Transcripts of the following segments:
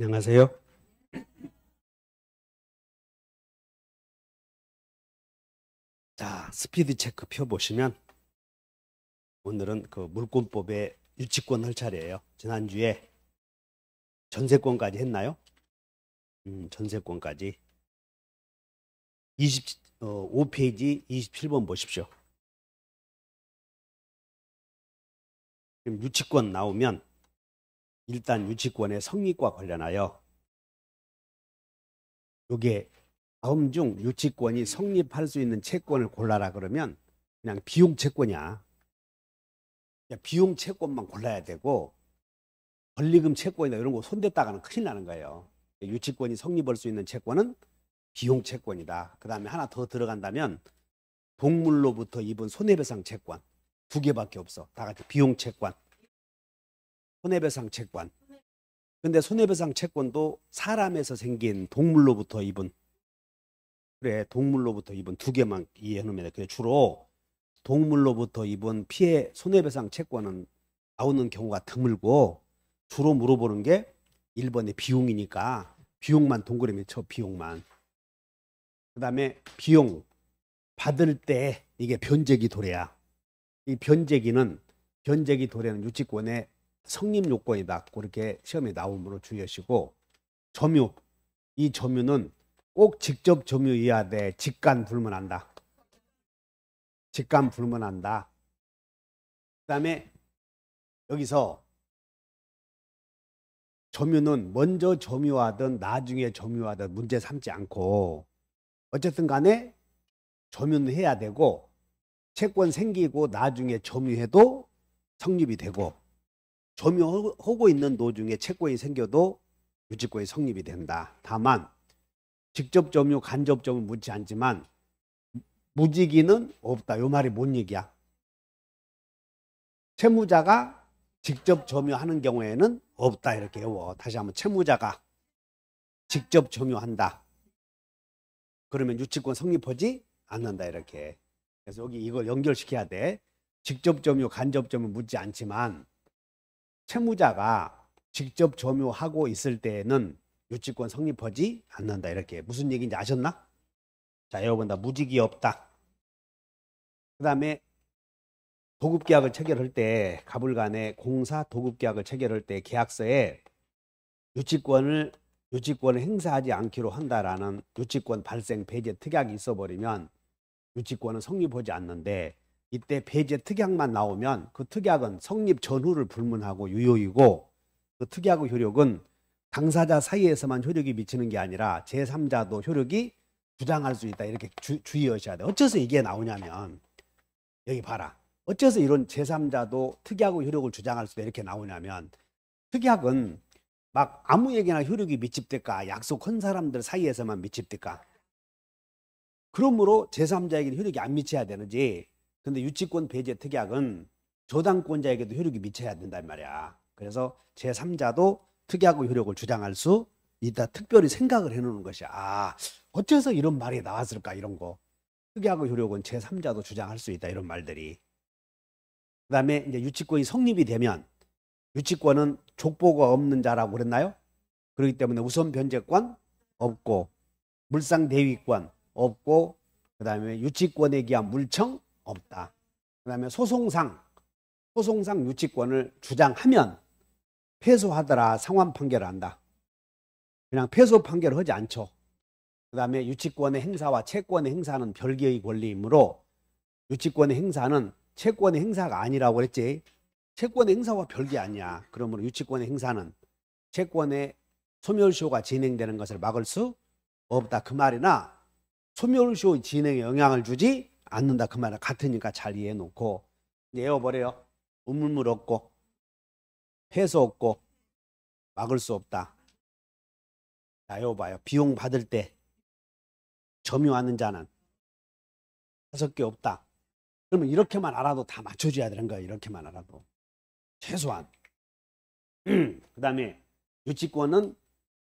안녕하세요. 자, 스피드 체크 표 보시면 오늘은 그 물권법의 유치권 할 차례예요. 지난주에 전세권까지 했나요? 전세권까지 5페이지 27번 보십시오. 지금 유치권 나오면 일단 유치권의 성립과 관련하여 요게 다음 중 유치권이 성립할 수 있는 채권을 골라라 그러면 그냥 비용 채권이야. 비용 채권만 골라야 되고 권리금 채권이나 이런 거 손댔다가는 큰일 나는 거예요. 유치권이 성립할 수 있는 채권은 비용 채권이다. 그 다음에 하나 더 들어간다면 동물로부터 입은 손해배상 채권 두 개밖에 없어. 다 같이 비용 채권, 손해배상 채권. 근데 손해배상 채권도 사람에서 생긴 동물로부터 입은, 그래, 동물로부터 입은 두 개만 이해해 놓으면 돼. 주로 동물로부터 입은 피해 손해배상 채권은 나오는 경우가 드물고 주로 물어보는 게 1번의 비용이니까 비용만 동그라미 쳐. 비용만. 그 다음에 비용 받을 때 이게 변제기 도래야. 이 변제기 도래는 유치권의 성립 요건이다. 그렇게 시험에 나오므로 주의하시고, 점유, 이 점유는 꼭 직접 점유해야 돼. 직간 불문한다. 직간 불문한다. 그 다음에 여기서 점유는 먼저 점유하든 나중에 점유하든 문제 삼지 않고 어쨌든 간에 점유는 해야 되고 채권 생기고 나중에 점유해도 성립이 되고 점유하고 있는 도중에 채권이 생겨도 유치권이 성립이 된다. 다만 직접 점유, 간접 점유 묻지 않지만 무지기는 없다. 요 말이 뭔 얘기야? 채무자가 직접 점유하는 경우에는 없다. 이렇게 외워. 다시 한번 채무자가 직접 점유한다. 그러면 유치권 성립하지 않는다. 이렇게. 그래서 여기 이걸 연결시켜야 돼. 직접 점유, 간접 점유 묻지 않지만 채무자가 직접 점유하고 있을 때에는 유치권 성립하지 않는다. 이렇게. 무슨 얘기인지 아셨나? 자, 여러분 다 무직이 없다. 그 다음에 도급계약을 체결할 때, 가불간에 공사 도급계약을 체결할 때 계약서에 유치권을 행사하지 않기로 한다라는 유치권 발생 배제 특약이 있어버리면 유치권은 성립하지 않는데, 이때 배제 특약만 나오면 그 특약은 성립 전후를 불문하고 유효이고, 그 특약의 효력은 당사자 사이에서만 효력이 미치는 게 아니라 제3자도 효력이 주장할 수 있다. 이렇게 주의하셔야 돼요. 어째서 이게 나오냐면, 여기 봐라. 어째서 이런 제3자도 특약의 효력을 주장할 수 있다 이렇게 나오냐면, 특약은 막 아무에게나 효력이 미칩될까? 약속한 사람들 사이에서만 미칩될까? 그러므로 제3자에게는 효력이 안 미쳐야 되는지. 근데 유치권 배제 특약은 저당권자에게도 효력이 미쳐야 된단 말이야. 그래서 제3자도 특약의 효력을 주장할 수 있다. 특별히 생각을 해놓는 것이야. 아, 어째서 이런 말이 나왔을까? 이런 거. 특약의 효력은 제3자도 주장할 수 있다. 이런 말들이. 그 다음에 이제 유치권이 성립이 되면 유치권은 족보가 없는 자라고 그랬나요? 그렇기 때문에 우선 변제권 없고 물상대위권 없고 그 다음에 유치권에 기한 물청 없다. 그 다음에 소송상 유치권을 주장하면 패소하더라 상환 판결을 한다. 그냥 패소 판결을 하지 않죠. 그 다음에 유치권의 행사와 채권의 행사는 별개의 권리이므로 유치권의 행사는 채권의 행사가 아니라고 그랬지. 채권의 행사와 별개 아니야. 그러므로 유치권의 행사는 채권의 소멸시효가 진행되는 것을 막을 수 없다. 그 말이나 소멸시효 진행에 영향을 주지 않는다. 그 말은 같으니까 잘 이해해 놓고 외워버려요. 우물물 없고 패소 없고 막을 수 없다. 자, 외워봐요. 비용 받을 때 점유하는 자는 5개 없다. 그러면 이렇게만 알아도 다 맞춰줘야 되는 거예요. 이렇게만 알아도. 최소한. 그 다음에 유치권은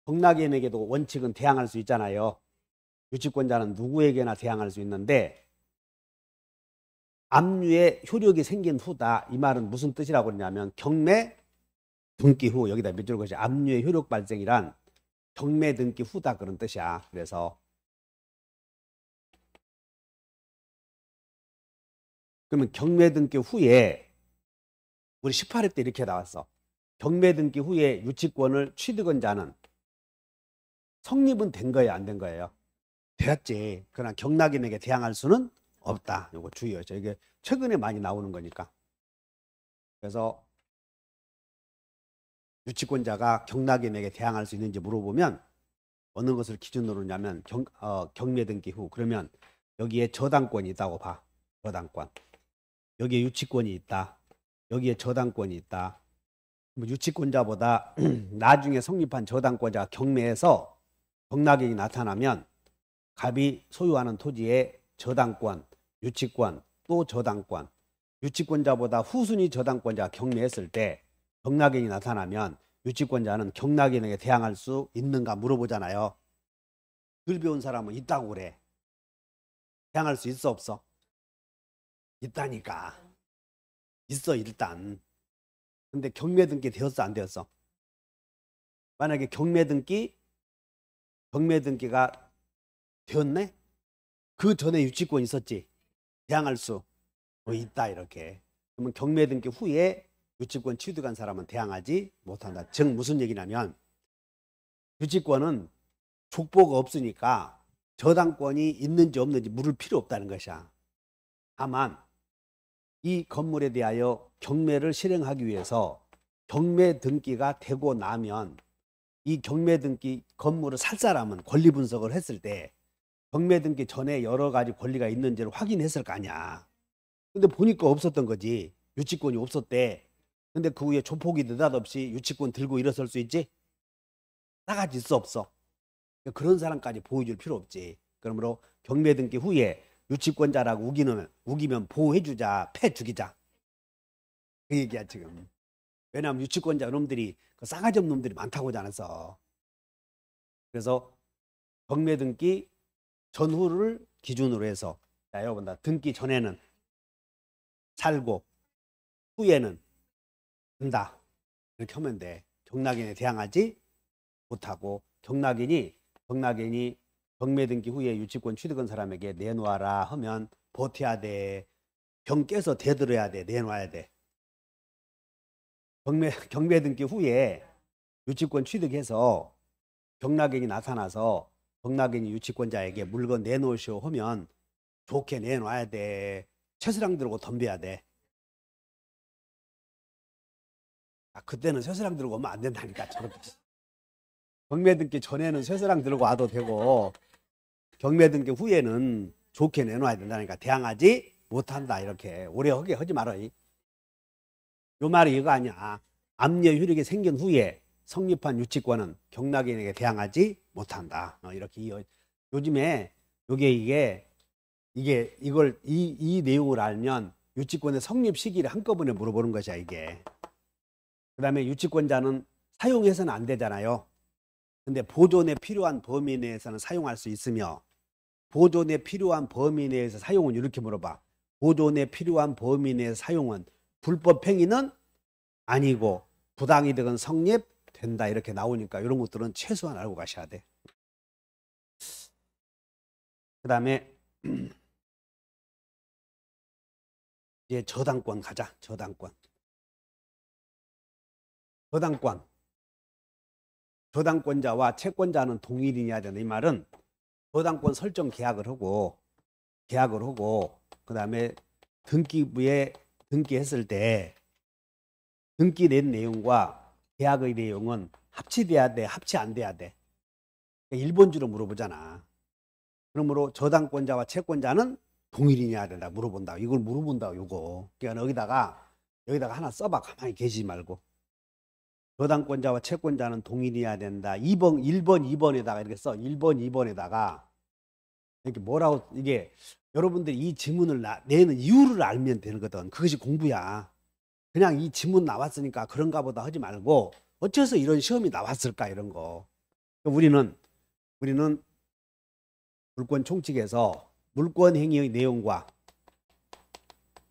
복락인에게도 원칙은 대항할 수 있잖아요. 유치권자는 누구에게나 대항할 수 있는데 압류에 효력이 생긴 후다. 이 말은 무슨 뜻이라고 그러냐면 경매 등기 후 여기다 몇 줄 것이 압류의 효력 발생이란 경매 등기 후다 그런 뜻이야. 그래서 그러면 경매 등기 후에 우리 18회 때 이렇게 나왔어. 경매 등기 후에 유치권을 취득한 자는 성립은 된 거예요, 안 된 거예요? 되었지. 그러나 경락인에게 대항할 수는 없다. 이거 주의하죠. 이게 최근에 많이 나오는 거니까. 그래서 유치권자가 경락인에게 대항할 수 있는지 물어보면 어느 것을 기준으로 하냐면 경매 등기 후 그러면 여기에 저당권이 있다고 봐. 저당권. 여기에 유치권이 있다. 여기에 저당권이 있다. 유치권자보다 나중에 성립한 저당권자가 경매에서 경락인이 나타나면 갑이 소유하는 토지에 저당권, 유치권, 또 저당권, 유치권자보다 후순위 저당권자가 경매했을 때 경락인이 나타나면 유치권자는 경락인에게 대항할 수 있는가 물어보잖아요. 글 배운 사람은 있다고 그래. 대항할 수 있어 없어? 있다니까. 있어 일단. 근데 경매 등기 되었어 안 되었어? 만약에 경매 등기가 되었네? 그 전에 유치권 있었지? 대항할 수 있다 이렇게. 그러면 경매 등기 후에 유치권 취득한 사람은 대항하지 못한다. 즉 무슨 얘기냐면 유치권은 족보가 없으니까 저당권이 있는지 없는지 물을 필요 없다는 것이야. 다만 이 건물에 대하여 경매를 실행하기 위해서 경매 등기가 되고 나면 이 경매 등기 건물을 살 사람은 권리 분석을 했을 때 경매 등기 전에 여러 가지 권리가 있는지를 확인했을 거 아니야. 근데 보니까 없었던 거지. 유치권이 없었대. 근데 그 후에 조폭이 느닷없이 유치권 들고 일어설 수 있지? 나가질 수 없어. 그런 사람까지 보호해줄 필요 없지. 그러므로 경매 등기 후에 유치권자라고 우기면 보호해주자, 패 죽이자. 그 얘기야 지금. 왜냐하면 유치권자 놈들이 그 싸가지 없는 놈들이 많다고 하지 않았어. 그래서 경매 등기 전후를 기준으로 해서 자 여러분 다 등기 전에는 살고 후에는 된다. 이렇게 하면 돼. 경락인에 대항하지 못하고 경락인이 경매 등기 후에 유치권 취득한 사람에게 내놓아라 하면 버텨야 돼. 병 깨서 대들어야 돼. 내놔야 돼. 경매 등기 후에 유치권 취득해서 경락인이 나타나서 경락인이 유치권자에게 물건 내놓으시오 하면 좋게 내놔야 돼. 쇠스랑 들고 덤벼야 돼. 그때는 쇠스랑 들고 오면 안 된다니까. 저렇게. 경매 등기 전에는 쇠스랑 들고 와도 되고 경매 등기 후에는 좋게 내놔야 된다니까. 대항하지 못한다. 이렇게 오래 하지 말아. 요 말이 이거 아니야. 압류 효력이 생긴 후에 성립한 유치권은 경락인에게 대항하지 못한다. 이렇게 요즘에 이 내용을 알면 유치권의 성립 시기를 한꺼번에 물어보는 것이야 이게. 그다음에 유치권자는 사용해서는 안 되잖아요. 근데 보존에 필요한 범위 내에서는 사용할 수 있으며 보존에 필요한 범위 내에서 사용은 이렇게 물어봐. 보존에 필요한 범위 내에서 사용은 불법 행위는 아니고 부당이득은 성립된다 이렇게 나오니까 이런 것들은 최소한 알고 가셔야 돼. 그 다음에 이제 저당권 가자. 저당권자와 채권자는 동일이냐 되는 이 말은 저당권 설정 계약을 하고 그 다음에 등기부에 등기했을 때 등기 낸 내용과 계약의 내용은 합치돼야 돼, 합치 안 돼야 돼. 일본주로 물어보잖아. 그러므로 저당권자와 채권자는 동일이냐 된다 물어본다. 이걸 물어본다 요거. 그러니까 여기다가 하나 써봐. 가만히 계시지 말고. 저당권자와 채권자는 동일이어야 된다. 1번, 2번에다가 이렇게 써. 1번, 2번에다가 이렇게 뭐라고 이게 여러분들이 이 지문을 내는 이유를 알면 되는 거든. 그것이 공부야. 그냥 이 지문 나왔으니까 그런가 보다 하지 말고 어째서 이런 시험이 나왔을까 이런 거. 우리는 물권 총칙에서 물권 행위의 내용과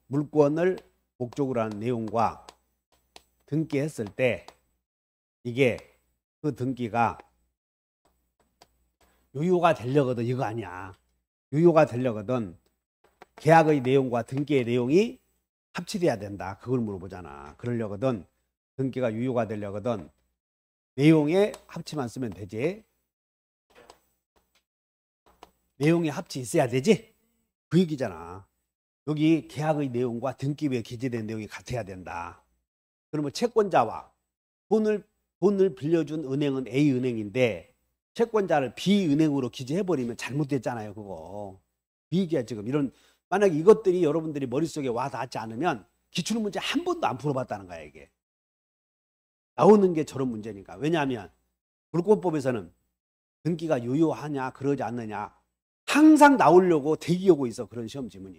물권을 목적으로 하는 내용과 등기했을 때 이게 그 등기가 유효가 되려거든 이거 아니야. 유효가 되려거든 계약의 내용과 등기의 내용이 합치돼야 된다. 그걸 물어보잖아. 그러려거든 등기가 유효가 되려거든 내용에 합치만 쓰면 되지. 내용에 합치 있어야 되지. 그 얘기잖아. 여기 계약의 내용과 등기부에 기재된 내용이 같아야 된다. 그러면 채권자와 돈을 빌려준 은행은 A은행인데 채권자를 B은행으로 기재해버리면 잘못됐잖아요. 그거. 그 얘기야 지금. 이런 만약에 이것들이 여러분들이 머릿속에 와 닿지 않으면 기출문제 한 번도 안 풀어봤다는 거야 이게. 나오는 게 저런 문제니까. 왜냐하면 불법법에서는 등기가 유효하냐 그러지 않느냐 항상 나오려고 대기하고 있어. 그런 시험 지문이.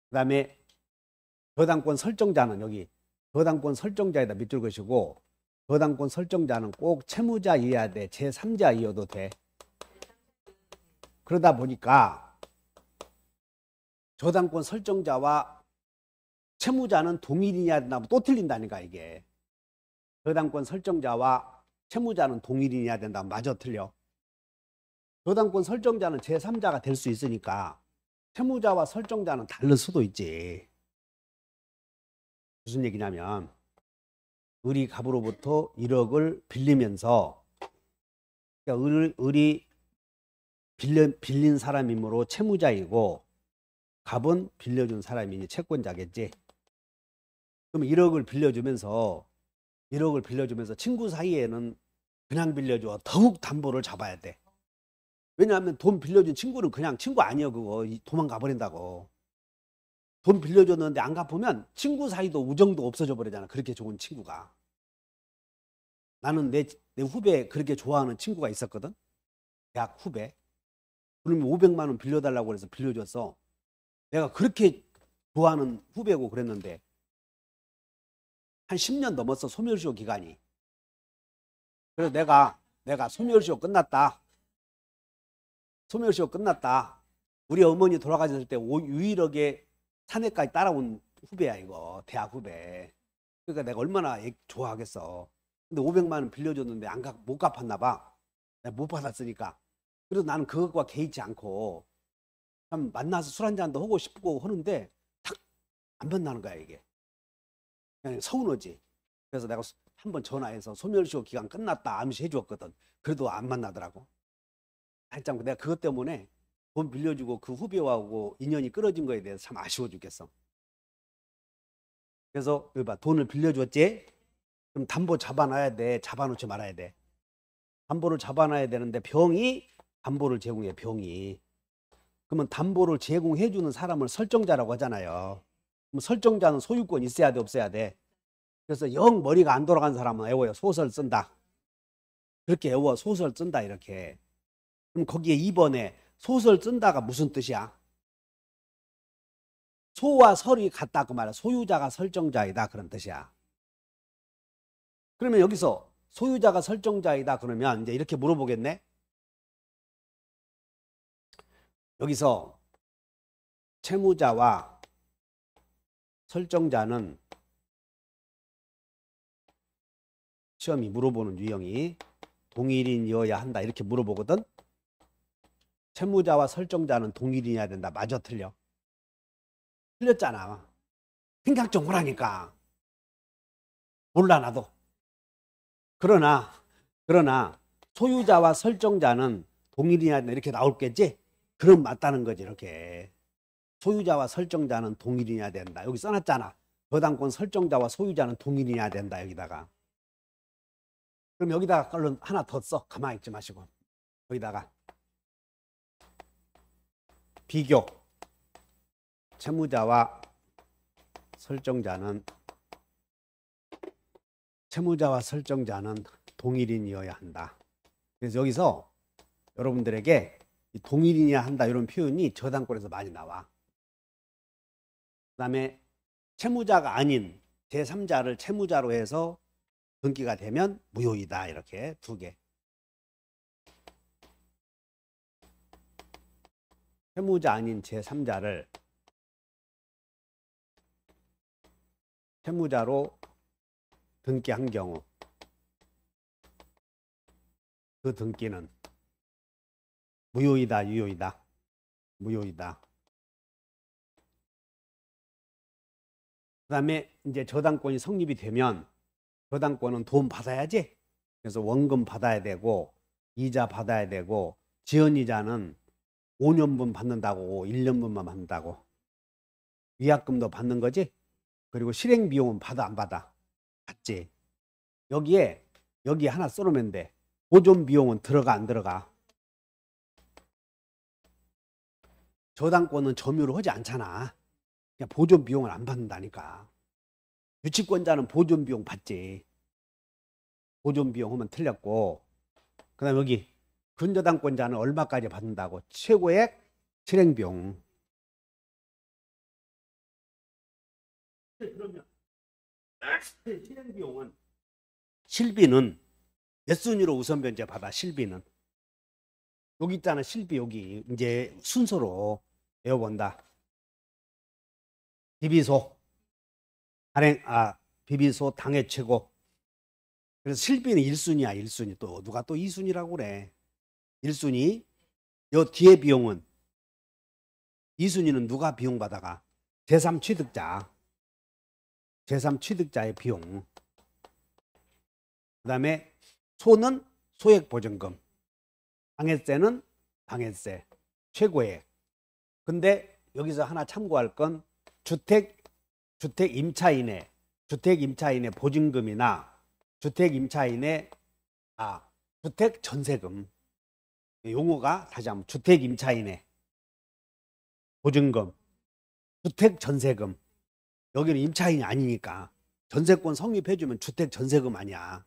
그 다음에 저당권 설정자는 여기 저당권 설정자에다 밑줄 것이고 저당권 설정자는 꼭 채무자이어야 돼. 제3자이어도 돼. 그러다 보니까 저당권 설정자와 채무자는 동일이냐 된다 또 틀린다니까 이게. 저당권 설정자와 채무자는 동일이냐 된다 마저 틀려. 저당권 설정자는 제3자가 될 수 있으니까 채무자와 설정자는 다를 수도 있지. 무슨 얘기냐면 을이 갑으로부터 1억을 빌리면서 그러니까 을이 빌린 사람이므로 채무자이고 갑은 빌려준 사람이니 채권자겠지. 그럼 1억을 빌려주면서 친구 사이에는 그냥 빌려줘. 더욱 담보를 잡아야 돼. 왜냐하면 돈 빌려준 친구는 그냥 친구 아니야. 그거 도망가 버린다고. 돈 빌려줬는데 안 갚으면 친구 사이도 우정도 없어져 버리잖아. 그렇게 좋은 친구가. 나는 내 후배 그렇게 좋아하는 친구가 있었거든. 대학 후배. 그러면 500만 원 빌려달라고 해서 빌려줬어. 내가 그렇게 좋아하는 후배고 그랬는데 한 10년 넘었어. 소멸시효 기간이. 그래서 내가 소멸시효 끝났다. 소멸시효 끝났다. 우리 어머니 돌아가셨을 때 유일하게 산에까지 따라온 후배야 이거. 대학 후배. 그러니까 내가 얼마나 좋아하겠어. 근데 500만 원 빌려줬는데 못 갚았나 봐. 내가 못 받았으니까. 그래서 나는 그것과 개의치 않고 참 만나서 술 한잔도 하고 싶고 하는데 탁 안 만나는 거야 이게. 그냥 서운하지. 그래서 내가 한번 전화해서 소멸시효 기간 끝났다 암시해 주었거든. 그래도 안 만나더라고. 살짝 내가 그것 때문에 돈 빌려주고 그 후배하고 인연이 끊어진 거에 대해서 참 아쉬워 죽겠어. 그래서 여기 봐. 돈을 빌려줬지? 그럼 담보 잡아놔야 돼. 잡아놓지 말아야 돼. 담보를 잡아놔야 되는데 병이 담보를 제공해. 병이. 그러면 담보를 제공해 주는 사람을 설정자라고 하잖아요. 그럼 설정자는 소유권이 있어야 돼 없어야 돼? 그래서 영 머리가 안 돌아간 사람은 애워요. 소설 쓴다. 그렇게 애워. 소설 쓴다 이렇게. 그럼 거기에 2번에 소설 쓴다가 무슨 뜻이야? 소와 설이 같다 그 말이야. 소유자가 설정자이다 그런 뜻이야. 그러면 여기서 소유자가 설정자이다 그러면 이제 이렇게 물어보겠네. 여기서 채무자와 설정자는 시험이 물어보는 유형이 동일인이어야 한다 이렇게 물어보거든. 채무자와 설정자는 동일이어야 된다. 맞아 틀려? 틀렸잖아. 생각 좀 하라니까. 몰라 나도. 그러나 소유자와 설정자는 동일이냐 이렇게 나올겠지? 그럼 맞다는 거지 이렇게. 소유자와 설정자는 동일이냐 된다. 여기 써놨잖아. 저당권 설정자와 소유자는 동일이냐 된다 여기다가. 그럼 여기다가 얼른 하나 더 써. 가만히 있지 마시고. 여기다가 비교. 채무자와 설정자는 동일인이어야 한다. 그래서 여기서 여러분들에게 동일이냐 한다 이런 표현이 저당권에서 많이 나와. 그 다음에 채무자가 아닌 제3자를 채무자로 해서 등기가 되면 무효이다. 이렇게 두 개. 채무자 아닌 제3자를 채무자로 등기한 경우 그 등기는 무효이다, 유효이다. 무효이다. 그 다음에 이제 저당권이 성립이 되면 저당권은 돈 받아야지. 그래서 원금 받아야 되고 이자 받아야 되고 지연이자는 5년분 받는다고 1년분만 받는다고. 위약금도 받는 거지. 그리고 실행비용은 받아 안 받아? 받지. 여기에 하나 써놓으면 돼. 보존비용은 들어가 안 들어가? 저당권은 점유를 하지 않잖아. 그냥 보존비용을 안 받는다니까. 유치권자는 보존비용 받지. 보존비용 하면 틀렸고, 그 다음에 여기 근저당권자는 얼마까지 받는다고? 최고액 실행비용. 그러면 실행비용은 실비는 몇 순위로 우선 변제 받아? 실비는 여기 있잖아. 실비 여기 이제 순서로 외워본다. 비비소 비비소 당해 최고. 그래서 실비는 1순위야. 1순위. 또 누가 또 2순위라고 그래. 1순위. 요 뒤에 비용은 2순위는 누가 비용 받아가? 제3취득자. 제3취득자의 비용. 그 다음에 소는 소액보증금. 방해세는 방해세. 최고액. 근데 여기서 하나 참고할 건 주택 임차인의 보증금이나 주택 임차인의 주택 전세금. 용어가 다시 한번 주택 임차인의 보증금, 주택 전세금. 여기는 임차인이 아니니까 전세권 성립해주면 주택 전세금 아니야.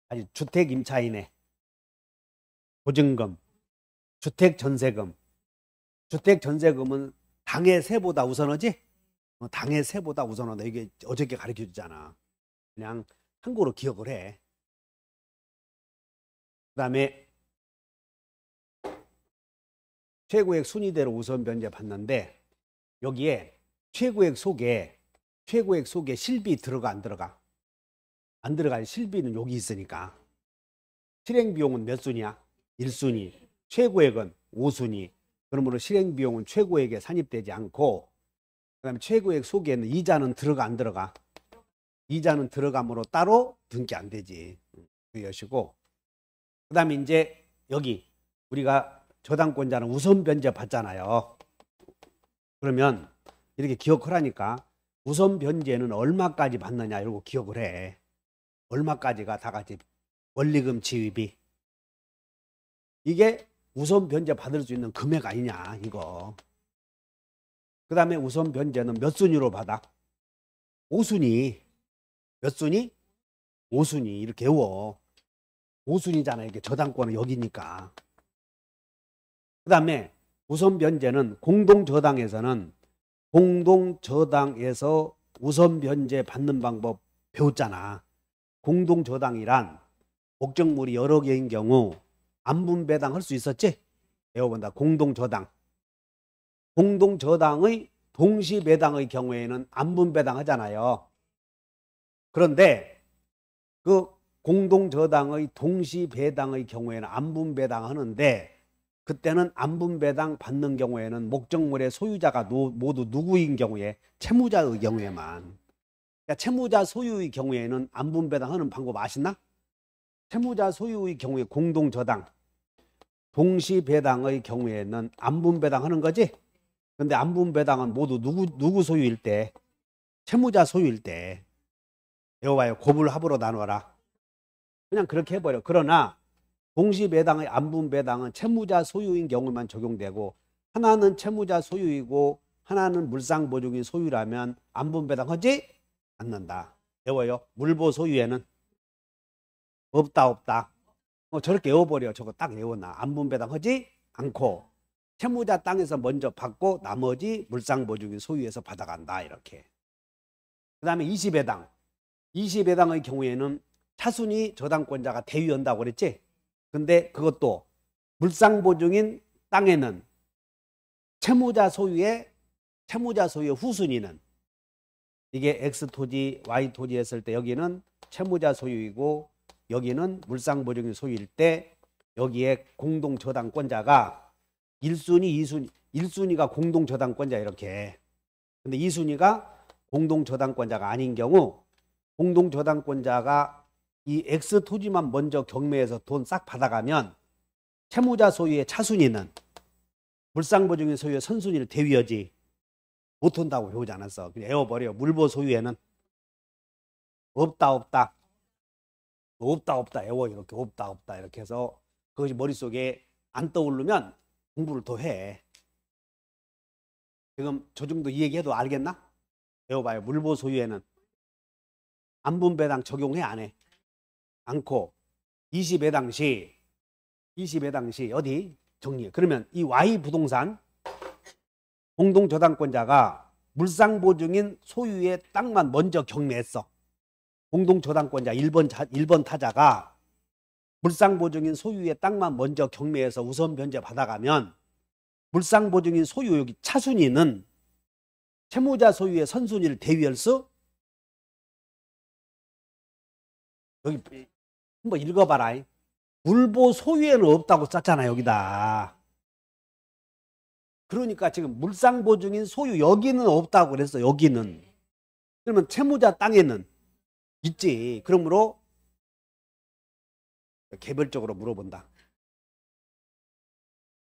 아니 주택 임차인의 보증금, 주택 전세금. 주택 전세금은 당해 세보다 우선하지? 당해 세보다 우선하다. 이게 어저께 가르쳐 주잖아. 그냥 한국어로 기억을 해. 그 다음에 최고액 순위대로 우선 변제 받는데 여기에 최고액 속에 실비 들어가 안 들어가? 안 들어가. 실비는 여기 있으니까. 실행비용은 몇 순위야? 1순위. 최고액은 5순위. 그러므로 실행비용은 최고액에 산입되지 않고, 그 다음에 최고액 속에는 이자는 들어가 안 들어가? 이자는 들어가므로 따로 등기 안 되지. 그것이고, 그 다음에 이제 여기 우리가 저당권자는 우선 변제 받잖아요. 그러면 이렇게 기억하라니까. 우선 변제는 얼마까지 받느냐 이러고 기억을 해. 얼마까지가 다 같이 원리금 지입이. 이게 우선 변제 받을 수 있는 금액 아니냐 이거. 그 다음에 우선 변제는 몇 순위로 받아? 5순위. 몇 순위? 5순위. 이렇게 외워. 5순위잖아. 이게 저당권은 여기니까. 그 다음에 우선 변제는 공동저당에서 우선 변제 받는 방법 배웠잖아. 공동저당이란 목적물이 여러 개인 경우 안분배당 할 수 있었지? 배워본다. 공동저당. 공동저당의 동시배당의 경우에는 안분배당 하잖아요. 그런데 그 공동저당의 동시배당의 경우에는 안분배당 하는데 그때는 안분배당 받는 경우에는 목적물의 소유자가 모두 누구인 경우에? 채무자의 경우에만. 그러니까 채무자 소유의 경우에는 안분배당 하는 방법 아시나? 채무자 소유의 경우에 공동저당, 동시배당의 경우에는 안분배당 하는 거지? 근데 안분배당은 모두 누구 소유일 때? 채무자 소유일 때. 배워봐요. 곱을 합으로 나눠라. 그냥 그렇게 해버려. 그러나 동시배당의 안분배당은 채무자 소유인 경우만 적용되고 하나는 채무자 소유이고 하나는 물상보증인 소유라면 안분배당 하지 않는다. 외워요. 물보 소유에는 없다. 저렇게 외워버려. 저거 딱 외워놔. 안분배당 하지 않고 채무자 땅에서 먼저 받고 나머지 물상보증인 소유에서 받아간다. 이렇게. 그 다음에 20배당. 20배당의 경우에는 차순위 저당권자가 대위한다고 그랬지? 근데 그것도 물상보증인 땅에는 채무자 소유의 후순위는 이게 X토지, Y토지 했을 때 여기는 채무자 소유이고 여기는 물상보증인 소유일 때 여기에 공동저당권자가 1순위, 2순위, 1순위가 공동저당권자 이렇게. 근데 2순위가 공동저당권자가 아닌 경우 공동저당권자가 이 X 토지만 먼저 경매해서 돈 싹 받아가면 채무자 소유의 차순위는 물상보증인 소유의 선순위를 대위하지 못한다고 배우지 않았어. 그냥 애워버려. 물보 소유에는 없다 없다 없다 없다 애워 이렇게 없다 없다 이렇게 해서 그것이 머릿속에 안 떠오르면 공부를 더 해. 지금 저 정도 이 얘기해도 알겠나? 배워봐요. 물보 소유에는 안분배당 적용해 안 해? 않고 20회 당시 어디? 정리해. 그러면 이 Y 부동산 공동저당권자가 물상보증인 소유의 땅만 먼저 경매했어. 공동저당권자 1번 타자가 물상보증인 소유의 땅만 먼저 경매해서 우선 변제 받아가면 물상보증인 소유 여기 차순위는 채무자 소유의 선순위를 대위할 수 여기 한번 읽어봐라. 물보 소유에는 없다고 썼잖아 여기다. 그러니까 지금 물상보증인 소유 여기는 없다고 그랬어. 여기는. 그러면 채무자 땅에는 있지. 그러므로 개별적으로 물어본다.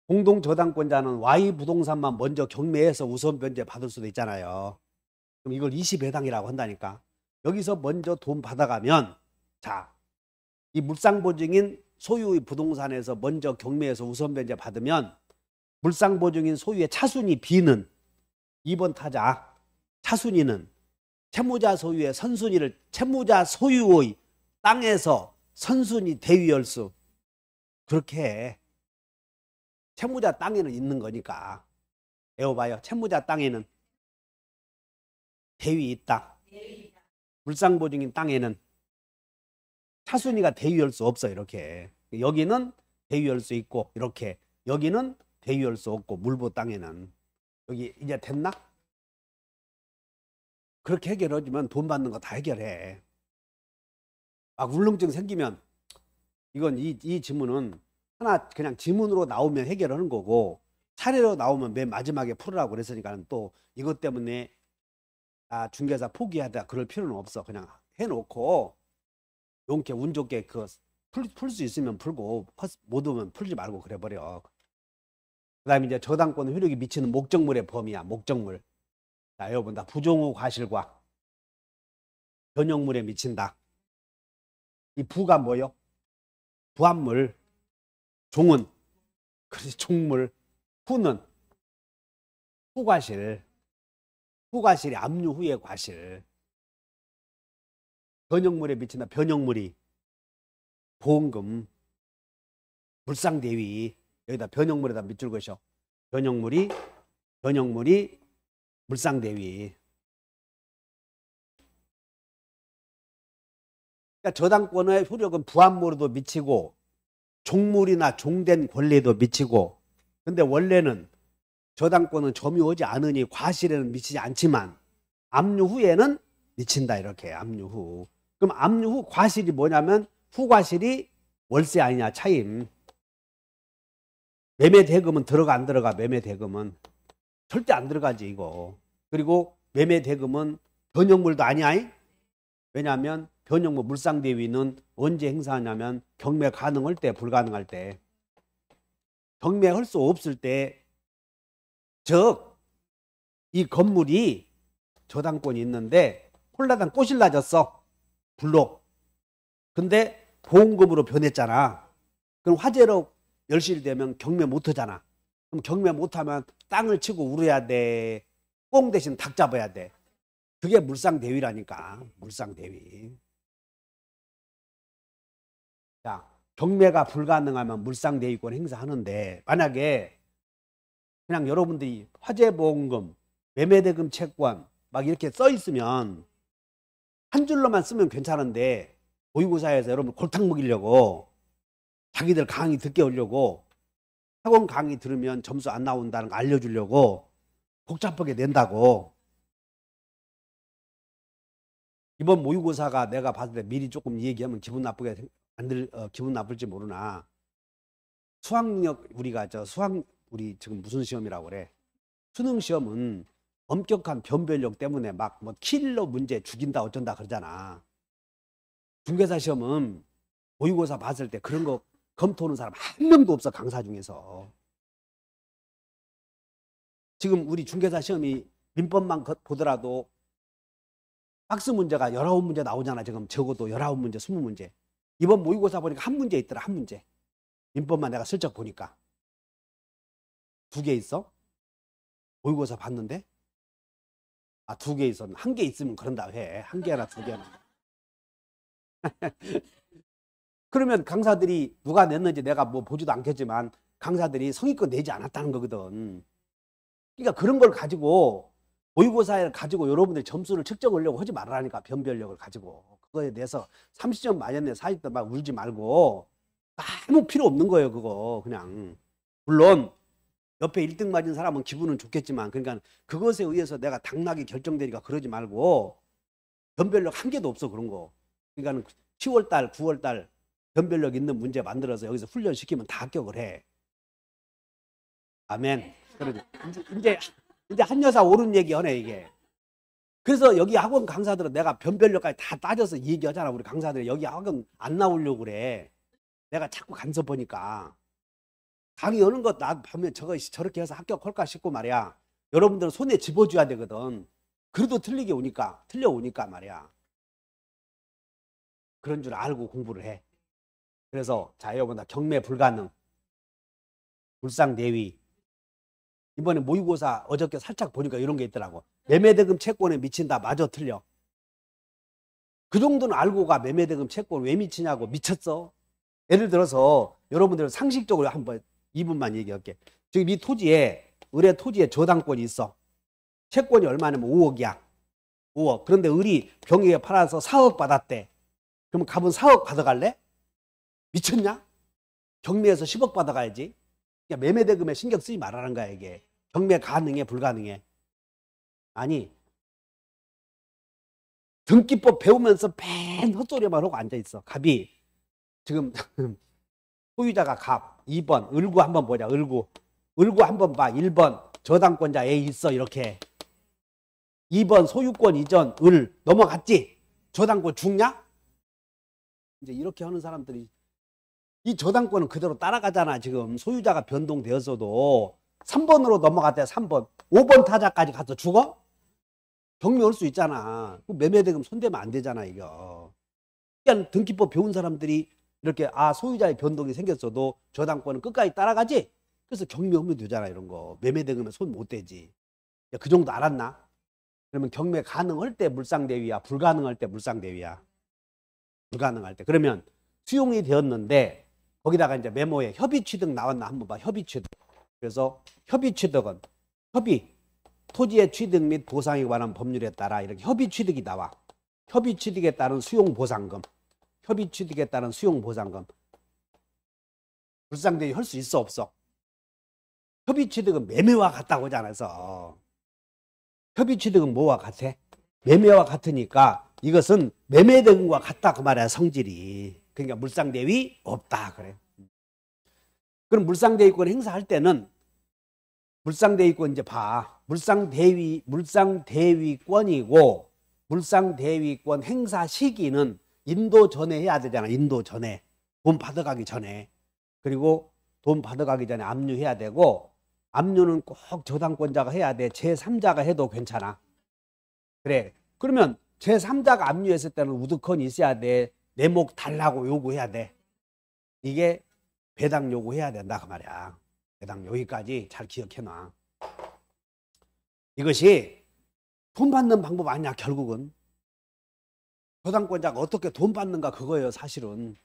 공동저당권자는 Y 부동산만 먼저 경매해서 우선 변제 받을 수도 있잖아요. 그럼 이걸 20회당이라고 한다니까. 여기서 먼저 돈 받아가면 자, 이 물상보증인 소유의 부동산에서 먼저 경매해서 우선 변제 받으면 물상보증인 소유의 차순위 B는 2번 타자 차순위는 채무자 소유의 선순위를 채무자 소유의 땅에서 선순위 대위할 수 그렇게 해. 채무자 땅에는 있는 거니까. 외워봐요. 채무자 땅에는 대위 있다. 물상보증인 땅에는 차순위가 대위할 수 없어. 이렇게. 여기는 대위할 수 있고 이렇게. 여기는 대위할 수 없고 물보 땅에는. 여기 이제 됐나? 그렇게 해결해주면 돈 받는 거 다 해결해. 막 울렁증 생기면 이건 이 지문은 하나 그냥 지문으로 나오면 해결하는 거고 차례로 나오면 맨 마지막에 풀으라고 그랬으니까 또 이것 때문에 중개사 포기하다 그럴 필요는 없어. 그냥 해놓고 용케 운 좋게 풀 수 있으면 풀고 못 오면 풀지 말고 그래버려. 그 다음에 이제 저당권 효력이 미치는 목적물의 범위야. 목적물. 자, 여러분 다 부종후 과실과 변형물에 미친다. 이 부가 뭐요? 부합물. 종은 그래서 종물. 후는 후과실. 후과실이 압류 후의 과실. 변형물에 미친다. 변형물이 보험금 물상대위. 여기다 변형물에다 밑줄 그으셔. 변형물이 물상대위. 그러니까 저당권의 효력은 부합물에도 미치고 종물이나 종된 권리에도 미치고 근데 원래는 저당권은 점유하지 않으니 과실에는 미치지 않지만 압류 후에는 미친다. 이렇게 압류 후. 그럼 압류 후 과실이 뭐냐면 후과실이 월세 아니냐 차임. 매매대금은 들어가 안 들어가? 매매대금은 절대 안 들어가지 이거. 그리고 매매대금은 변형물도 아니야. 왜냐하면 변형물 물상대위는 언제 행사하냐면 경매 가능할 때 불가능할 때. 경매할 수 없을 때 즉 이 건물이 저당권이 있는데 홀라당 꼬실라졌어. 불로. 근데 보험금으로 변했잖아. 그럼 화재로 멸실되면 경매 못하잖아. 그럼 경매 못하면 땅을 치고 울어야 돼. 꽁 대신 닭 잡아야 돼. 그게 물상대위라니까. 물상대위. 자, 경매가 불가능하면 물상대위권 행사하는데 만약에 그냥 여러분들이 화재보험금, 매매대금 채권 막 이렇게 써 있으면 한 줄로만 쓰면 괜찮은데 모의고사에서 여러분 골탕 먹이려고 자기들 강의 듣게 하려고 학원 강의 들으면 점수 안 나온다는 거 알려주려고 복잡하게 낸다고. 이번 모의고사가 내가 봤을 때 미리 조금 얘기하면 기분 나쁠지 모르나 수학력 우리가 우리 지금 무슨 시험이라고 그래? 수능 시험은 엄격한 변별력 때문에 막 뭐 킬러 문제 죽인다 어쩐다 그러잖아. 중개사 시험은 모의고사 봤을 때 그런 거 검토하는 사람 한 명도 없어, 강사 중에서. 지금 우리 중개사 시험이 민법만 보더라도 박스 문제가 19문제 나오잖아. 지금 적어도 19문제, 20문제. 이번 모의고사 보니까 한 문제 있더라, 한 문제. 민법만 내가 슬쩍 보니까. 2개 있어? 모의고사 봤는데? 아, 2개 있었나? 1개 있으면 그런다 해. 1개나 2개나. 그러면 강사들이 누가 냈는지 내가 뭐 보지도 않겠지만 강사들이 성의껏 내지 않았다는 거거든. 그러니까 그런 걸 가지고 모의고사를 가지고 여러분들이 점수를 측정하려고 하지 말라니까. 변별력을 가지고 그거에 대해서 30점 맞았네 40점 막 울지 말고. 아무 필요 없는 거예요 그거. 그냥 물론 옆에 1등 맞은 사람은 기분은 좋겠지만, 그러니까 그것에 의해서 내가 당락이 결정되니까 그러지 말고. 변별력 한 개도 없어 그런 거. 그러니까 10월달 9월달 변별력 있는 문제 만들어서 여기서 훈련시키면 다 합격을 해. 아멘. 그러죠. 이제 한 여사 옳은 얘기 하네 이게. 그래서 여기 학원 강사들은 내가 변별력까지 다 따져서 얘기하잖아. 우리 강사들이 여기 학원 안 나오려고 그래. 내가 자꾸 간섭하니까. 강의 여는 것 나 보면 저렇게 해서 합격할까 싶고 말이야. 여러분들은 손에 집어줘야 되거든. 그래도 틀려오니까 말이야. 그런 줄 알고 공부를 해. 그래서 자, 여러분 다 경매 불가능, 불상대위. 이번에 모의고사 어저께 살짝 보니까 이런 게 있더라고. 매매대금 채권에 미친다. 맞아, 틀려. 그 정도는 알고 가. 매매대금 채권 왜 미치냐고. 미쳤어. 예를 들어서 여러분들 상식적으로 한번 2분만 얘기할게. 지금 이 토지에, 을의 토지에 저당권이 있어. 채권이 얼마냐면 5억이야. 5억. 그런데 을이 경유에 팔아서 4억 받았대. 그러면 갑은 4억 받아갈래? 미쳤냐? 경매에서 10억 받아가야지. 그러니까 매매대금에 신경 쓰지 말라는 거야 이게. 경매 가능해 불가능해? 아니, 등기법 배우면서 맨 헛소리만 하고 앉아있어. 갑이 지금 소유자가 갑. 2번 을구 한번 보자. 을구 한번 봐. 1번 저당권자 A 있어. 이렇게 2번 소유권 이전 을 넘어갔지. 저당권 죽냐? 이제 이렇게 하는 사람들이 이 저당권은 그대로 따라가잖아. 지금 소유자가 변동되었어도 3번으로 넘어갔대. 3번 5번 타자까지 가서 죽어? 경매할 수 있잖아. 매매대금 손대면 안 되잖아 이거. 그러니까 등기법 배운 사람들이 이렇게 소유자의 변동이 생겼어도 저당권은 끝까지 따라가지. 그래서 경매하면 되잖아. 이런 거 매매대금에 손 못 대지. 그 정도 알았나? 그러면 경매 가능할 때 물상대위야, 불가능할 때 물상대위야? 불가능할 때. 그러면 수용이 되었는데 거기다가 이제 메모에 협의취득 나왔나 한번 봐. 협의취득. 그래서 협의취득은 토지의 취득 및 보상에 관한 법률에 따라 이렇게 협의취득이 나와. 협의취득에 따른 수용보상금. 협의취득에 따른 수용보상금. 불상대위 할 수 있어 없어? 협의취득은 매매와 같다고 하지 않아서. 협의취득은 뭐와 같아? 매매와 같으니까 이것은 매매대금과 같다 그 말이야. 성질이. 그러니까 물상대위 없다 그래. 그럼 물상대위권 행사할 때는 물상대위권 이제 봐. 물상대위권이고 물상대위권 행사 시기는 인도 전에 해야 되잖아. 인도 전에. 돈 받아가기 전에. 그리고 돈 받아가기 전에 압류해야 되고, 압류는 꼭 저당권자가 해야 돼. 제3자가 해도 괜찮아. 그래. 그러면 제3자가 압류했을 때는 우두컨이 있어야 돼. 내목 달라고 요구해야 돼. 이게 배당 요구해야 된다 그 말이야. 배당 여기까지 잘 기억해놔. 이것이 돈 받는 방법 아니야. 결국은 저당권자가 어떻게 돈 받는가 그거예요. 사실은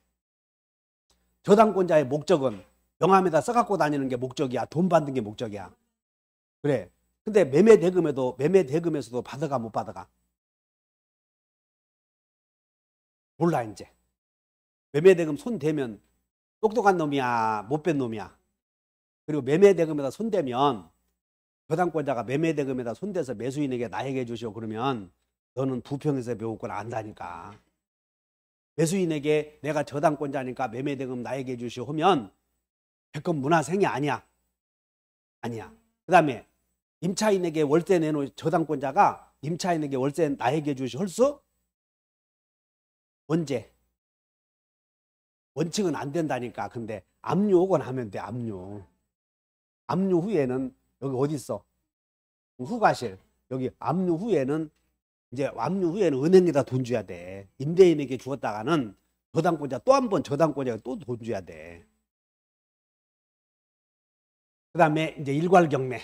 저당권자의 목적은 명함에다 써갖고 다니는 게 목적이야. 돈 받는 게 목적이야. 그래. 근데 매매대금에서도 받아가 못 받아가? 몰라 이제. 매매대금 손 대면 똑똑한 놈이야, 못된 놈이야. 그리고 매매대금에다 손대면 저당권자가 매매대금에다 손대서 매수인에게 나에게 주시오 그러면 너는 부평에서 배웠건 안다니까. 매수인에게 내가 저당권자니까 매매대금 나에게 주시오 하면 백건 문화생이 아니야. 아니야. 그 다음에 임차인에게 월세 내놓은 저당권자가 임차인에게 월세 나에게 주시 헐수? 언제? 원칙은 안 된다니까. 근데 압류 오건 하면 돼. 압류. 압류 후에는 여기 어디 있어? 후과실. 여기 압류 후에는 이제 압류 후에는 은행에다 돈 줘야 돼. 임대인에게 주었다가는 저당권자 또 한 번 저당권자가 또 돈 줘야 돼. 그 다음에 이제 일괄경매.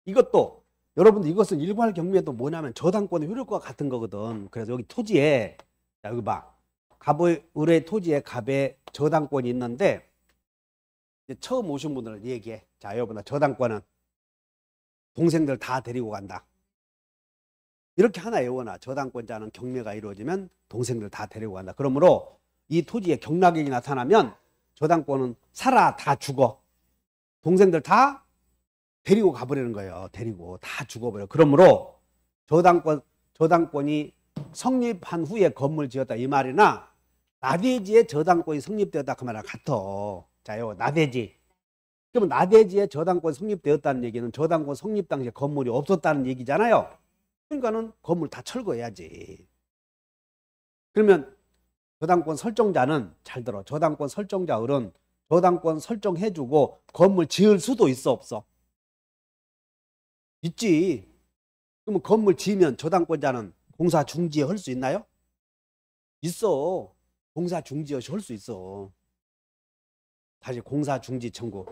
이것도 여러분들 이것은 일괄경매도 뭐냐면 저당권의 효력과 같은 거거든. 그래서 여기 토지에 자 여기 봐. 갑의 을의 토지에 갑의 저당권이 있는데 이제 처음 오신 분들은 얘기해. 자 여러분들 저당권은 동생들 다 데리고 간다. 이렇게 하나 외워놔. 저당권자는 경매가 이루어지면 동생들 다 데리고 간다. 그러므로 이 토지에 경락인이 나타나면 저당권은 살아 다 죽어. 동생들 다 데리고 가버리는 거예요. 데리고 다 죽어버려. 그러므로 저당권이 성립한 후에 건물 지었다 이 말이나 나대지에 저당권이 성립되었다 그 말이랑 같아. 자요 나대지. 그러면 나대지에 저당권 성립되었다는 얘기는 저당권 성립 당시에 건물이 없었다는 얘기잖아요. 그러니까는 건물 다 철거해야지. 그러면 저당권 설정자는 잘 들어. 저당권 설정자 을은 저당권 설정해주고 건물 지을 수도 있어 없어? 있지. 그러면 건물 지으면 저당권자는 공사 중지에 할 수 있나요? 있어. 공사 중지에 할 수 있어. 다시 공사 중지 청구.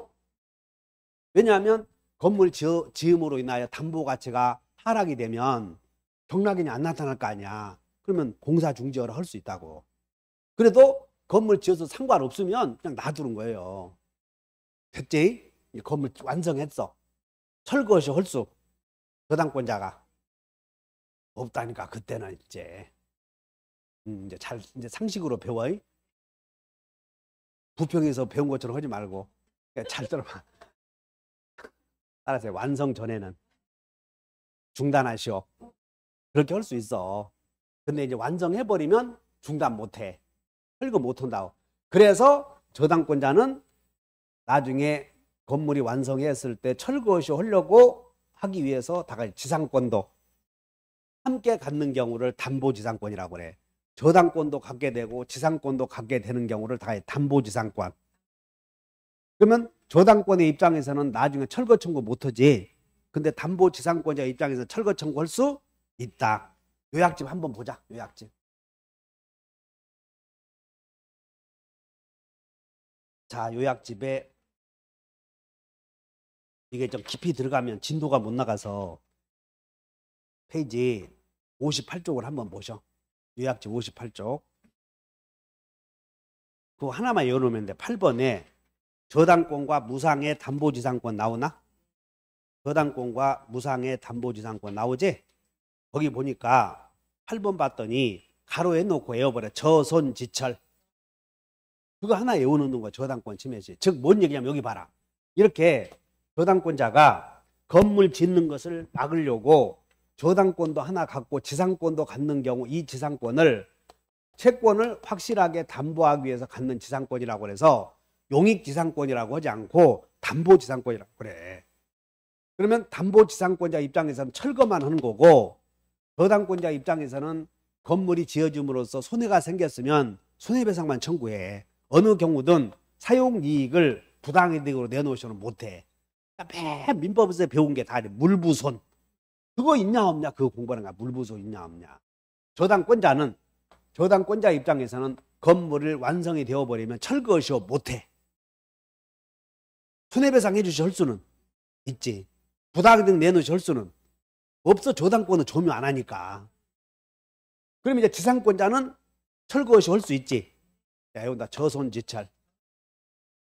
왜냐하면 건물 지음으로 인하여 담보 가치가 하락이 되면 경락인이 안 나타날 거 아니야. 그러면 공사 중지를 할 수 있다고. 그래도 건물 지어서 상관없으면 그냥 놔두는 거예요. 됐지? 건물 완성했어. 철거시 할 수 저당권자가 없다니까. 그때는 이제 이제 상식으로 배워. 부평에서 배운 것처럼 하지 말고 잘 들어봐. 따라서 완성 전에는 중단하시오. 그렇게 할 수 있어. 근데 이제 완성해버리면 중단 못해. 철거 못한다고. 그래서 저당권자는 나중에 건물이 완성했을 때 철거시 하려고 하기 위해서 다 같이 지상권도 함께 갖는 경우를 담보지상권이라고 그래. 저당권도 갖게 되고 지상권도 갖게 되는 경우를 다 같이 담보지상권. 그러면 저당권의 입장에서는 나중에 철거 청구 못하지. 근데 담보지상권자 입장에서 철거 청구할 수 있다. 요약집 한번 보자. 요약집. 자, 요약집에 이게 좀 깊이 들어가면 진도가 못 나가서 페이지 58쪽을 한번 보셔. 요약집 58쪽. 그거 하나만 외워놓으면 돼. 8번에 저당권과 무상의 담보지상권 나오나? 저당권과 무상의 담보지상권 나오지? 거기 보니까 8번 봤더니 가로에 놓고 외워버려. 저손지철. 그거 하나 외워놓는 거야. 저당권 침해시. 즉 뭔 얘기냐면 여기 봐라. 이렇게 저당권자가 건물 짓는 것을 막으려고 저당권도 하나 갖고 지상권도 갖는 경우 이 지상권을 채권을 확실하게 담보하기 위해서 갖는 지상권이라고 해서 용익지상권이라고 하지 않고 담보지상권이라고 그래. 그러면 담보지상권자 입장에서는 철거만 하는 거고 저당권자 입장에서는 건물이 지어짐으로써 손해가 생겼으면 손해배상만 청구해. 어느 경우든 사용이익을 부당이득으로 내놓으시면 못해. 맨 민법에서 배운 게 다 물부손. 그거 있냐 없냐 그거 공부하는 거야. 물부손 있냐 없냐. 저당권자 입장에서는 건물을 완성이 되어버리면 철거시오 못해. 손해배상 해주시 할 수는 있지. 부당이득 내놓으시 할 수는 없어. 저당권은 조명 안 하니까. 그럼 이제 지상권자는 철거시 할 수 있지. 야, 여기다 저손지철.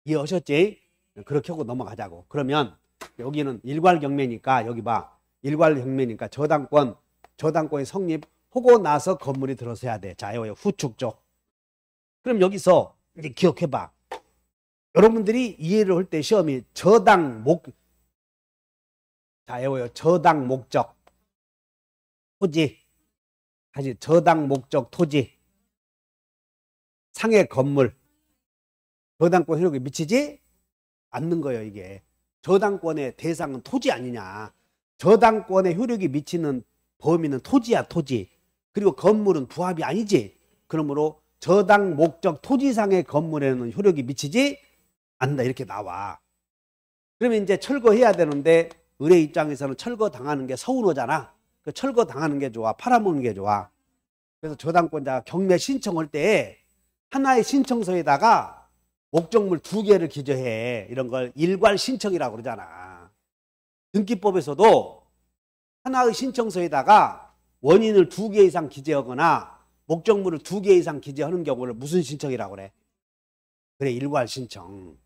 이해하셨지? 그렇게 하고 넘어가자고. 그러면 여기는 일괄경매니까 여기 봐. 일괄경매니까 저당권이 성립하고 나서 건물이 들어서야 돼. 자, 여기 후축적. 그럼 여기서 이제 기억해봐. 여러분들이 이해를 할 때 시험이 저당 목적 토지. 다시 저당 목적 토지. 상해 건물. 저당권 효력이 미치지? 않는 거예요, 이게. 저당권의 대상은 토지 아니냐. 저당권의 효력이 미치는 범위는 토지야, 토지. 그리고 건물은 부합이 아니지. 그러므로 저당 목적 토지상의 건물에는 효력이 미치지 않는다. 이렇게 나와. 그러면 이제 철거해야 되는데 의뢰 입장에서는 철거 당하는 게 서운하잖아. 그 철거 당하는 게 좋아, 팔아먹는 게 좋아. 그래서 저당권자가 경매 신청할 때 하나의 신청서에다가 목적물 2개를 기재해. 이런 걸 일괄 신청이라고 그러잖아. 등기법에서도 하나의 신청서에다가 원인을 2개 이상 기재하거나 목적물을 2개 이상 기재하는 경우를 무슨 신청이라고 그래? 그래, 일괄 신청.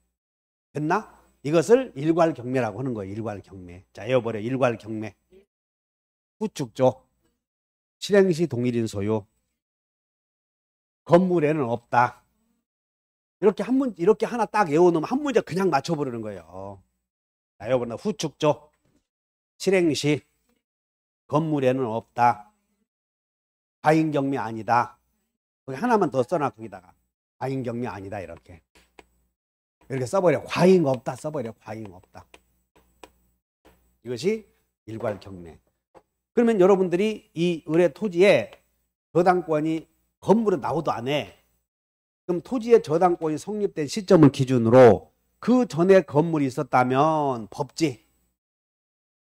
됐나? 이것을 일괄 경매라고 하는 거예요. 일괄 경매. 자, 외워버려. 일괄 경매. 후축조. 실행시 동일인 소유. 건물에는 없다. 이렇게 하나 딱 외워놓으면 한 문제 그냥 맞춰버리는 거예요. 자, 외워버려. 후축조. 실행시. 건물에는 없다. 과잉경매 아니다. 거기 하나만 더 써놔, 거기다가. 과잉경매 아니다, 이렇게. 이렇게 써버려. 과잉 없다 써버려. 과잉 없다. 이것이 일괄 경매. 그러면 여러분들이 이 의뢰 토지에 저당권이 건물은 나오도 안 해. 그럼 토지의 저당권이 성립된 시점을 기준으로 그 전에 건물이 있었다면 법지.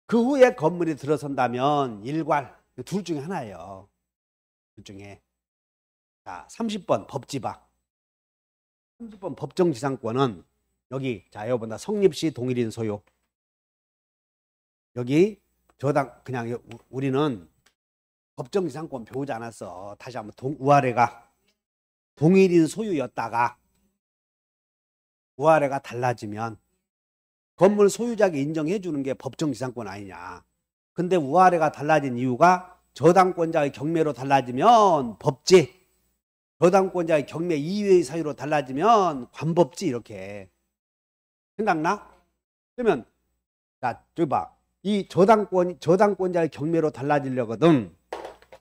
그 후에 건물이 들어선다면 일괄. 둘 중에 하나예요. 둘 중에. 자, 30번 법지 봐. 30번 법정지상권은 여기 자 여러분들 성립시 동일인 소유. 여기 저당 그냥 우리는 법정지상권 배우지 않았어. 다시 한번 우아래가 동일인 소유였다가 우아래가 달라지면 건물 소유자에게 인정해 주는 게 법정지상권 아니냐. 근데 우아래가 달라진 이유가 저당권자의 경매로 달라지면 법지. 저당권자의 경매 이외의 사유로 달라지면 관법지. 이렇게 생각나? 그러면 자 저기 봐. 이 저당권자의 경매로 달라지려거든.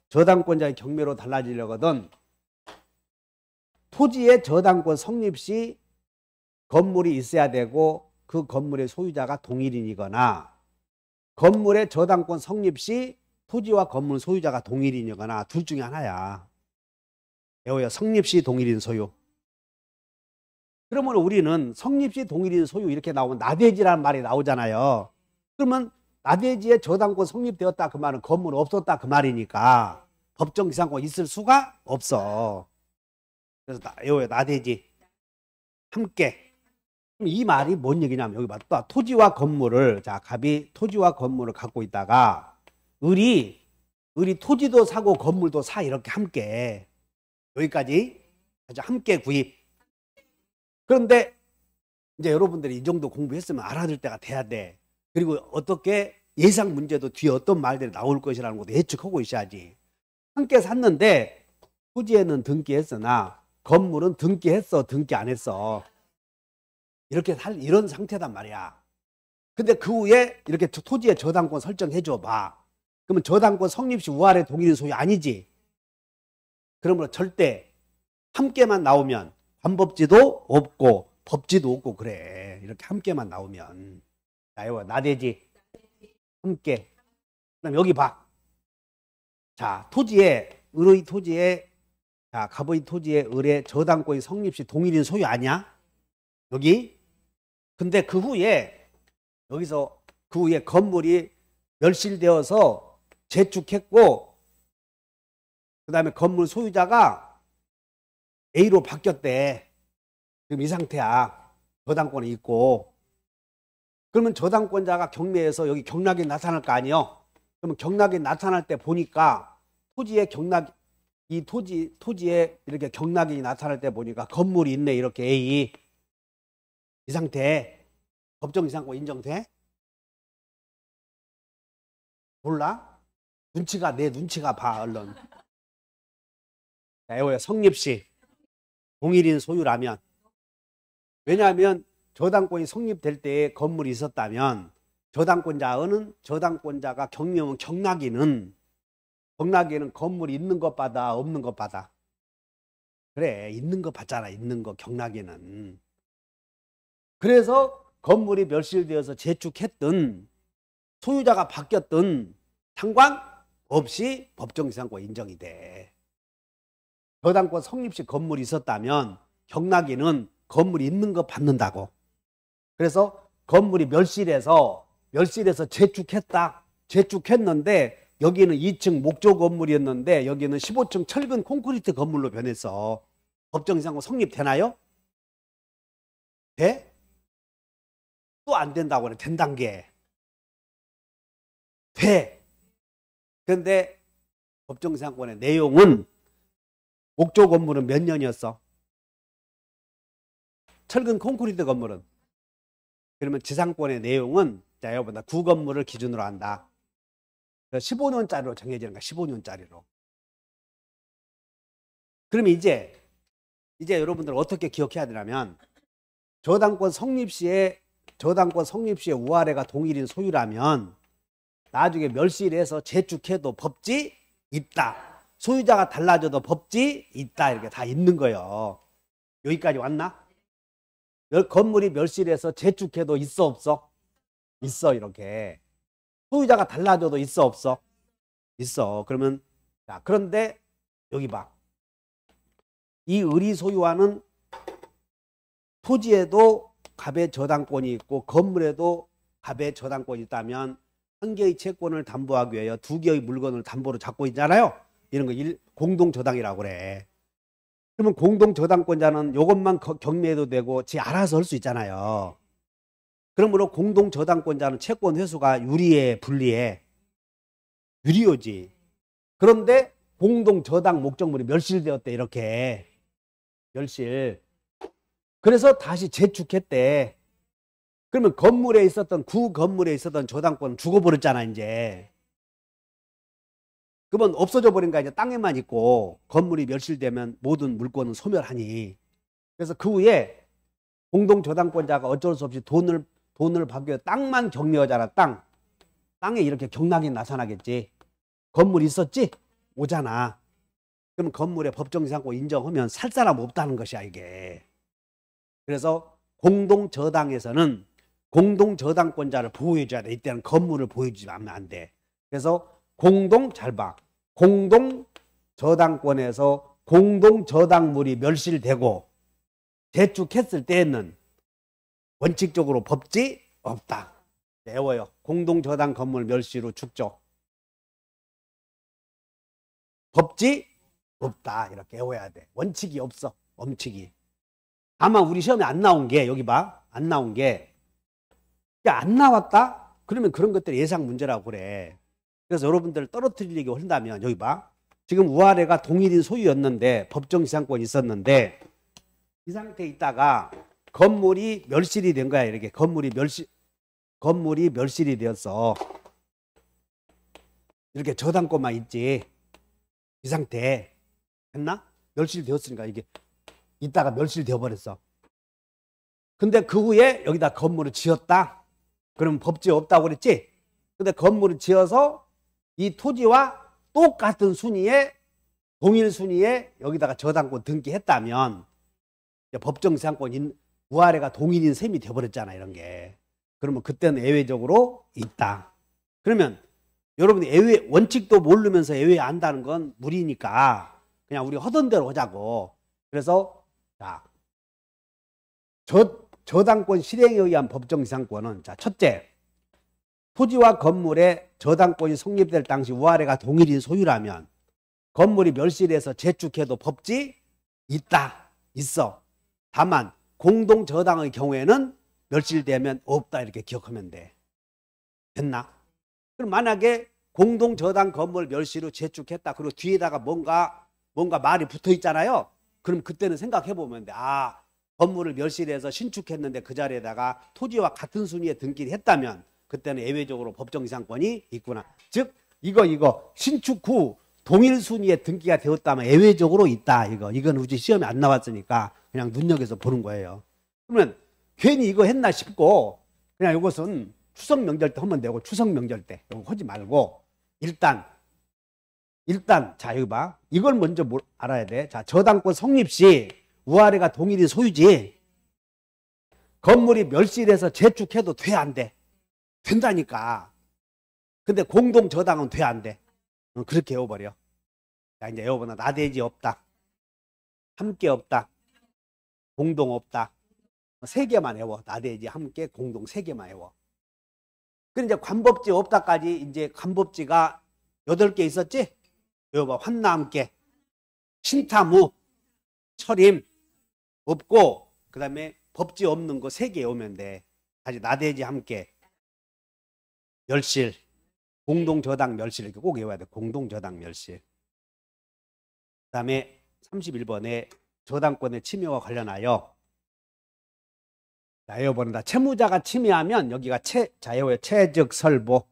저당권자의 경매로 달라지려거든. 토지의 저당권 성립 시 건물이 있어야 되고 그 건물의 소유자가 동일인이거나 건물의 저당권 성립 시 토지와 건물 소유자가 동일인이거나 둘 중에 하나야. 배워요. 성립시 동일인 소유. 그러면 우리는 성립시 동일인 소유 이렇게 나오면 나대지라는 말이 나오잖아요. 그러면 나대지에 저당권 성립되었다 그 말은 건물 없었다 그 말이니까 법정지상권 있을 수가 없어. 그래서 외워요. 나대지 함께. 그럼 이 말이 뭔 얘기냐면 여기 봐. 또 토지와 건물을 자 갑이 토지와 건물을 갖고 있다가 을이 토지도 사고 건물도 사. 이렇게 함께. 여기까지 아주 함께 구입. 그런데 이제 여러분들이 이 정도 공부했으면 알아들 때가 돼야 돼. 그리고 어떻게 예상 문제도 뒤에 어떤 말들이 나올 것이라는 것도 예측하고 있어야지. 함께 샀는데 토지에는 등기했으나 건물은 등기했어, 등기 안 했어. 이렇게 이런 상태단 말이야. 근데 그 후에 이렇게 토지에 저당권 설정해 줘 봐. 그러면 저당권 성립 시 우아래 동일인 소유 아니지. 그러므로 절대 함께만 나오면 관법지도 없고 법지도 없고 그래. 이렇게 함께만 나오면. 자, 이거 나대지 함께. 그다음 여기 봐. 자, 을의 토지에 자, 갑의 토지에 을의 저당권이 성립 시 동일인 소유 아니야? 여기. 근데 그 후에 여기서 그 후에 건물이 멸실되어서 재축했고 그다음에 건물 소유자가 A로 바뀌었대. 지금 이 상태야. 저당권이 있고. 그러면 저당권자가 경매에서 여기 경락이 나타날 거 아니에요? 그러면 경락이 나타날 때 보니까 토지에 토지에 이렇게 경락이 나타날 때 보니까 건물이 있네. 이렇게 A. 이 상태. 법정지상권 인정돼? 몰라? 내 눈치가 봐. 얼른. 자, 이거야. 성립시 동일인 소유라면. 왜냐하면 저당권이 성립될 때에 건물이 있었다면 저당권자가 경매하면 경락이는 건물이 있는 것 받아 없는 것 받아. 그래, 있는 거 받잖아. 있는 거 경락에는. 그래서 건물이 멸실되어서 재축했든 소유자가 바뀌었든 상관없이 법정지상권 인정이 돼. 저당권 성립 시 건물이 있었다면 경락인은 건물이 있는 거 받는다고. 그래서 건물이 멸실해서 재축했다. 재축했는데 여기는 2층 목조 건물이었는데 여기는 15층 철근 콘크리트 건물로 변했어. 법정지상권 성립되나요? 돼? 또 안 된다고 그래. 된단 게. 돼. 그런데 법정지상권의 내용은 목조 건물은 몇 년이었어? 철근 콘크리트 건물은? 그러면 지상권의 내용은 자 여러분 구건물을 기준으로 한다. 15년짜리로 정해지는 거야. 15년짜리로. 그러면 이제 여러분들 어떻게 기억해야 되냐면 저당권 성립 시에 우아래가 동일인 소유라면 나중에 멸실해서 재축해도 법지 있다. 소유자가 달라져도 법지 있다. 이렇게 다 있는 거예요. 여기까지 왔나? 건물이 멸실해서 재축해도 있어 없어? 있어. 이렇게 소유자가 달라져도 있어 없어? 있어. 그러면 자 그런데 여기 봐. 이 의리 소유와는 토지에도 갑의 저당권이 있고 건물에도 갑의 저당권이 있다면 한 개의 채권을 담보하기 위하여 두 개의 물건을 담보로 잡고 있잖아요. 이런 거 공동저당이라고 그래. 그러면 공동저당권자는 이것만 경매해도 되고 지 알아서 할 수 있잖아요. 그러므로 공동저당권자는 채권 회수가 유리해 불리해? 유리하지. 그런데 공동저당 목적물이 멸실되었대. 이렇게 멸실. 그래서 다시 재축했대. 그러면 건물에 있었던 구건물에 있었던 저당권은 죽어버렸잖아. 이제 그러면 없어져 버린 거야. 이제 땅에만 있고 건물이 멸실되면 모든 물건은 소멸하니. 그래서 그 후에 공동저당권자가 어쩔 수 없이 돈을 받기 위해 땅만 경매하잖아. 땅에 이렇게 경락이 나타나겠지. 건물이 있었지? 오잖아. 그럼 건물에 법정지상권 인정하면 살 사람 없다는 것이야 이게. 그래서 공동저당에서는 공동저당권자를 보호해줘야 돼. 이때는 건물을 보여주면 안 돼. 그래서 잘 봐. 공동저당권에서 공동저당물이 멸실되고 재축했을 때에는 원칙적으로 법지 없다. 외워요. 공동저당 건물 멸실 후 축적. 법지 없다. 이렇게 외워야 돼. 원칙이 없어. 원칙이. 다만 우리 시험에 안 나온 게 여기 봐. 안 나온 게 안 나왔다? 그러면 그런 것들이 예상 문제라고 그래. 그래서 여러분들 떨어뜨리려고 한다면 여기 봐. 지금 우아래가 동일인 소유였는데 법정지상권이 있었는데 이 상태에 있다가 건물이 멸실이 된 거야. 이렇게 건물이 멸실이 되었어. 이렇게 저당권만 있지. 이 상태 했나? 멸실되었으니까 이게 있다가 멸실되어 버렸어. 근데 그 후에 여기다 건물을 지었다. 그러면 법지 없다고 그랬지? 근데 건물을 지어서 이 토지와 똑같은 순위에 동일 순위에 여기다가 저당권 등기했다면 법정지상권 우아래가 동일인 셈이 되어버렸잖아. 이런 게. 그러면 그때는 예외적으로 있다. 그러면 여러분이 원칙도 모르면서 예외 안다는 건 무리니까 그냥 우리 하던 대로 하자고. 그래서 자 저당권 실행에 의한 법정지상권은 자 첫째, 토지와 건물의 저당권이 성립될 당시 우아래가 동일인 소유라면 건물이 멸실해서 재축해도 법지 있어. 다만 공동저당의 경우에는 멸실되면 없다. 이렇게 기억하면 돼. 됐나? 그럼 만약에 공동저당 건물 멸실 후 재축했다. 그리고 뒤에다가 뭔가 말이 붙어 있잖아요. 그럼 그때는 생각해 보면 돼. 건물을 멸실해서 신축했는데 그 자리에다가 토지와 같은 순위에 등기를 했다면 그때는 예외적으로 법정지상권이 있구나. 즉 이거 신축 후 동일 순위에 등기가 되었다면 예외적으로 있다. 이건 굳이 시험에 안 나왔으니까 그냥 눈여겨서 보는 거예요. 그러면 괜히 이거 했나 싶고 그냥 이것은 추석 명절 때 하면 되고 추석 명절 때 이거 하지 말고 일단 자 여기 봐. 이걸 먼저 알아야 돼. 자 저당권 성립 시 우아래가 동일인 소유지. 건물이 멸실해서 재축해도 돼, 안 돼? 된다니까. 근데 공동저당은 돼, 안 돼? 그렇게 외워버려. 자, 이제 외워보나. 나대지 없다. 함께 없다. 공동 없다. 세 개만 외워. 나대지, 함께, 공동 세 개만 외워. 그럼 이제 관법지 없다까지 이제 관법지가 8개 있었지? 외워봐. 환나 함께. 신타무, 철임, 없고, 그 다음에 법지 없는 거 3개 외우면 돼. 다시 나대지 함께. 멸실. 공동저당 멸실. 이렇게 꼭 외워야 돼. 공동저당 멸실. 그 다음에 31번에 저당권의 침해와 관련하여 자, 외워버린다. 채무자가 침해하면 여기가 채즉 설보.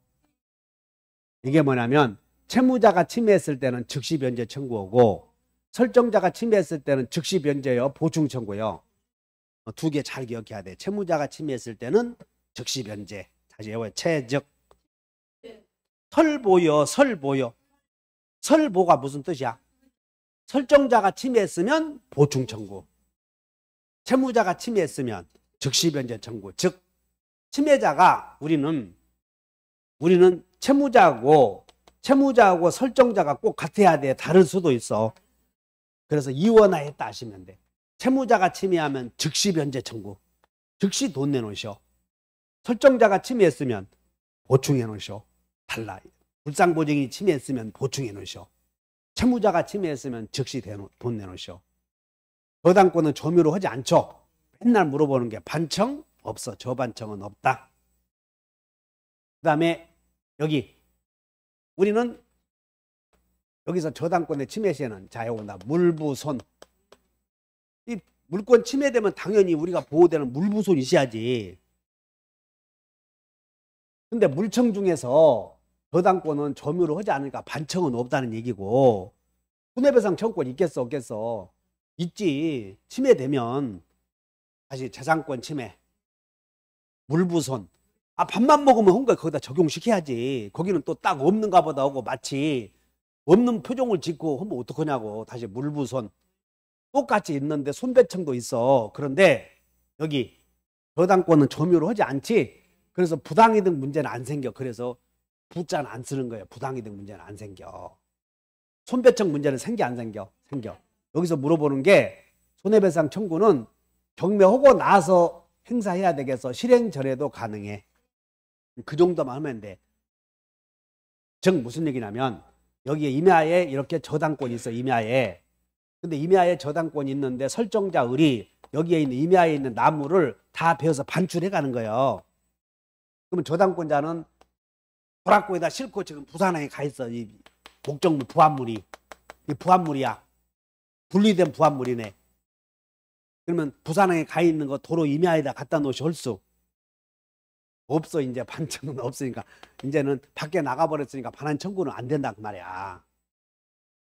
이게 뭐냐면 채무자가 침해했을 때는 즉시 변제 청구하고 설정자가 침해했을 때는 즉시 변제요 보충 청구요. 2개 잘 기억해야 돼. 채무자가 침해했을 때는 즉시 변제. 다시 외워요. 채즉. 설보요. 설보요. 설보가 무슨 뜻이야? 설정자가 침해했으면 보충 청구. 채무자가 침해했으면 즉시 변제 청구. 즉 침해자가 우리는 채무자하고 설정자가 꼭 같아야 돼. 다를 수도 있어. 그래서 이원화했다 하시면 돼. 채무자가 침해하면 즉시 변제 청구. 즉시 돈 내놓으셔. 설정자가 침해했으면 보충해 놓으셔. 달라. 불상보증이 침해했으면 보충해 놓으셔. 채무자가 침해했으면 즉시 돈 내놓으셔. 저당권은 점유로 하지 않죠. 맨날 물어보는 게 반청? 없어. 저반청은 없다. 그 다음에 여기 우리는 여기서 저당권의 침해 시에는 자, 요거다. 물부손. 이 물권 침해되면 당연히 우리가 보호되는 물부손이 있어야지. 근데 물청 중에서 저당권은 점유를 하지 않으니까 반청은 없다는 얘기고 손해배상 청구권 있겠어 없겠어? 있지. 침해되면 다시 재산권 침해, 물부손. 아, 밥만 먹으면 한 거 거기다 적용시켜야지. 거기는 또 딱 없는가 보다 하고 마치 없는 표정을 짓고 하면 어떡하냐고. 다시 물부손. 똑같이 있는데 손배청도 있어. 그런데 여기 저당권은 점유를 하지 않지. 그래서 부당이득 문제는 안 생겨. 그래서 부자는 안 쓰는 거예요. 부당이득 문제는 안 생겨. 손배청 문제는 생겨 안 생겨? 생겨. 여기서 물어보는 게 손해배상 청구는 경매하고 나서 행사해야 되겠어. 실행 전에도 가능해. 그 정도만 하면 돼. 즉 무슨 얘기냐면 여기에 임야에 이렇게 저당권이 있어. 임야에. 근데 임야에 저당권이 있는데 설정자 을이 여기에 있는 임야에 있는 나무를 다 베어서 반출해 가는 거예요. 그러면 저당권자는 도락고에다 싣고 지금 부산항에 가 있어. 이 목적물 부합물이. 이 부합물이야. 분리된 부합물이네. 그러면 부산항에 가 있는 거 도로 임야에다 갖다 놓으시 할 수 없어. 이제 반청은 없으니까 이제는 밖에 나가버렸으니까 반환 청구는 안 된다 그 말이야.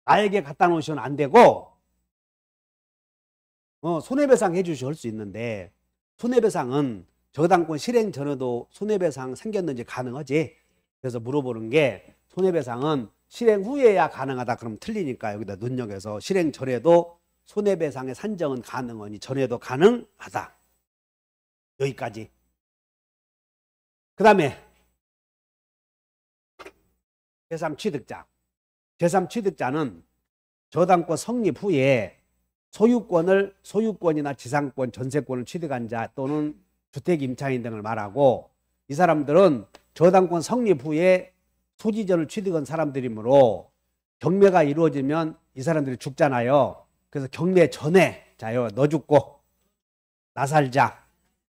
나에게 갖다 놓으시면 안 되고 손해배상 해주시 할 수 있는데 손해배상은 저당권 실행 전에도 손해배상 생겼는지 가능하지. 그래서 물어보는 게 손해배상은 실행 후에야 가능하다. 그럼 틀리니까 여기다 눈여겨서 실행 전에도 손해배상의 산정은 가능하니 전에도 가능하다. 여기까지. 그 다음에 제3취득자. 제3취득자는 저당권 성립 후에 소유권이나 지상권, 전세권을 취득한 자 또는 주택임차인 등을 말하고 이 사람들은 저당권 성립 후에 소지전을 취득한 사람들이므로 경매가 이루어지면 이 사람들이 죽잖아요. 그래서 경매 전에 자요 너 죽고 나 살자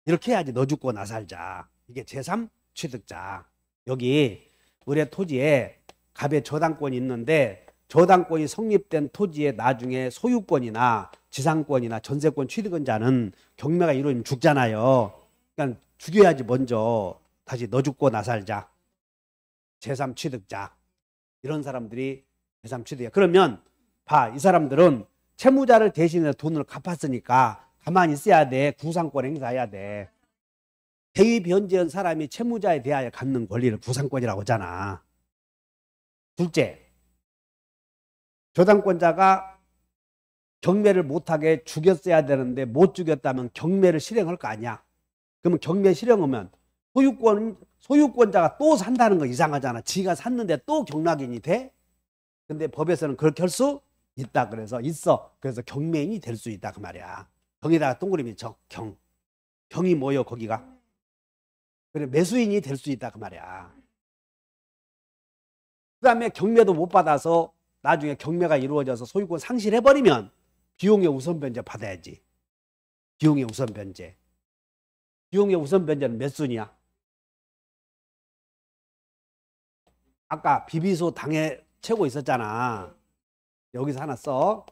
이렇게 해야지. 너 죽고 나 살자. 이게 제3취득자. 여기 을의 토지에 갑의 저당권이 있는데 저당권이 성립된 토지에 나중에 소유권이나 지상권이나 전세권 취득한 자는 경매가 이루어지면 죽잖아요. 그러니까 죽여야지 먼저. 다시 너 죽고 나 살자. 제3취득자. 이런 사람들이 제3취득자. 그러면 봐. 이 사람들은 채무자를 대신해 돈을 갚았으니까 가만히 있어야 돼. 구상권 행사해야 돼. 대위 변제한 사람이 채무자에 대하여 갖는 권리를 구상권이라고 하잖아. 둘째, 저당권자가 경매를 못하게 죽였어야 되는데 못 죽였다면 경매를 실행할 거 아니야. 그러면 경매 실형하면 소유권자가 또 산다는 거 이상하잖아. 지가 샀는데 또 경락인이 돼? 근데 법에서는 그렇게 할 수 있다. 그래서 있어. 그래서 경매인이 될 수 있다 그 말이야. 경에다가 동그라미 쳐. 경이 뭐요 거기가? 그래 매수인이 될 수 있다 그 말이야. 그 다음에 경매도 못 받아서 나중에 경매가 이루어져서 소유권 상실해버리면 비용의 우선 변제 받아야지. 비용의 우선 변제. 비용의 우선 변제는 몇 순이야? 아까 비비소 당해 채고 있었잖아. 여기서 하나 써.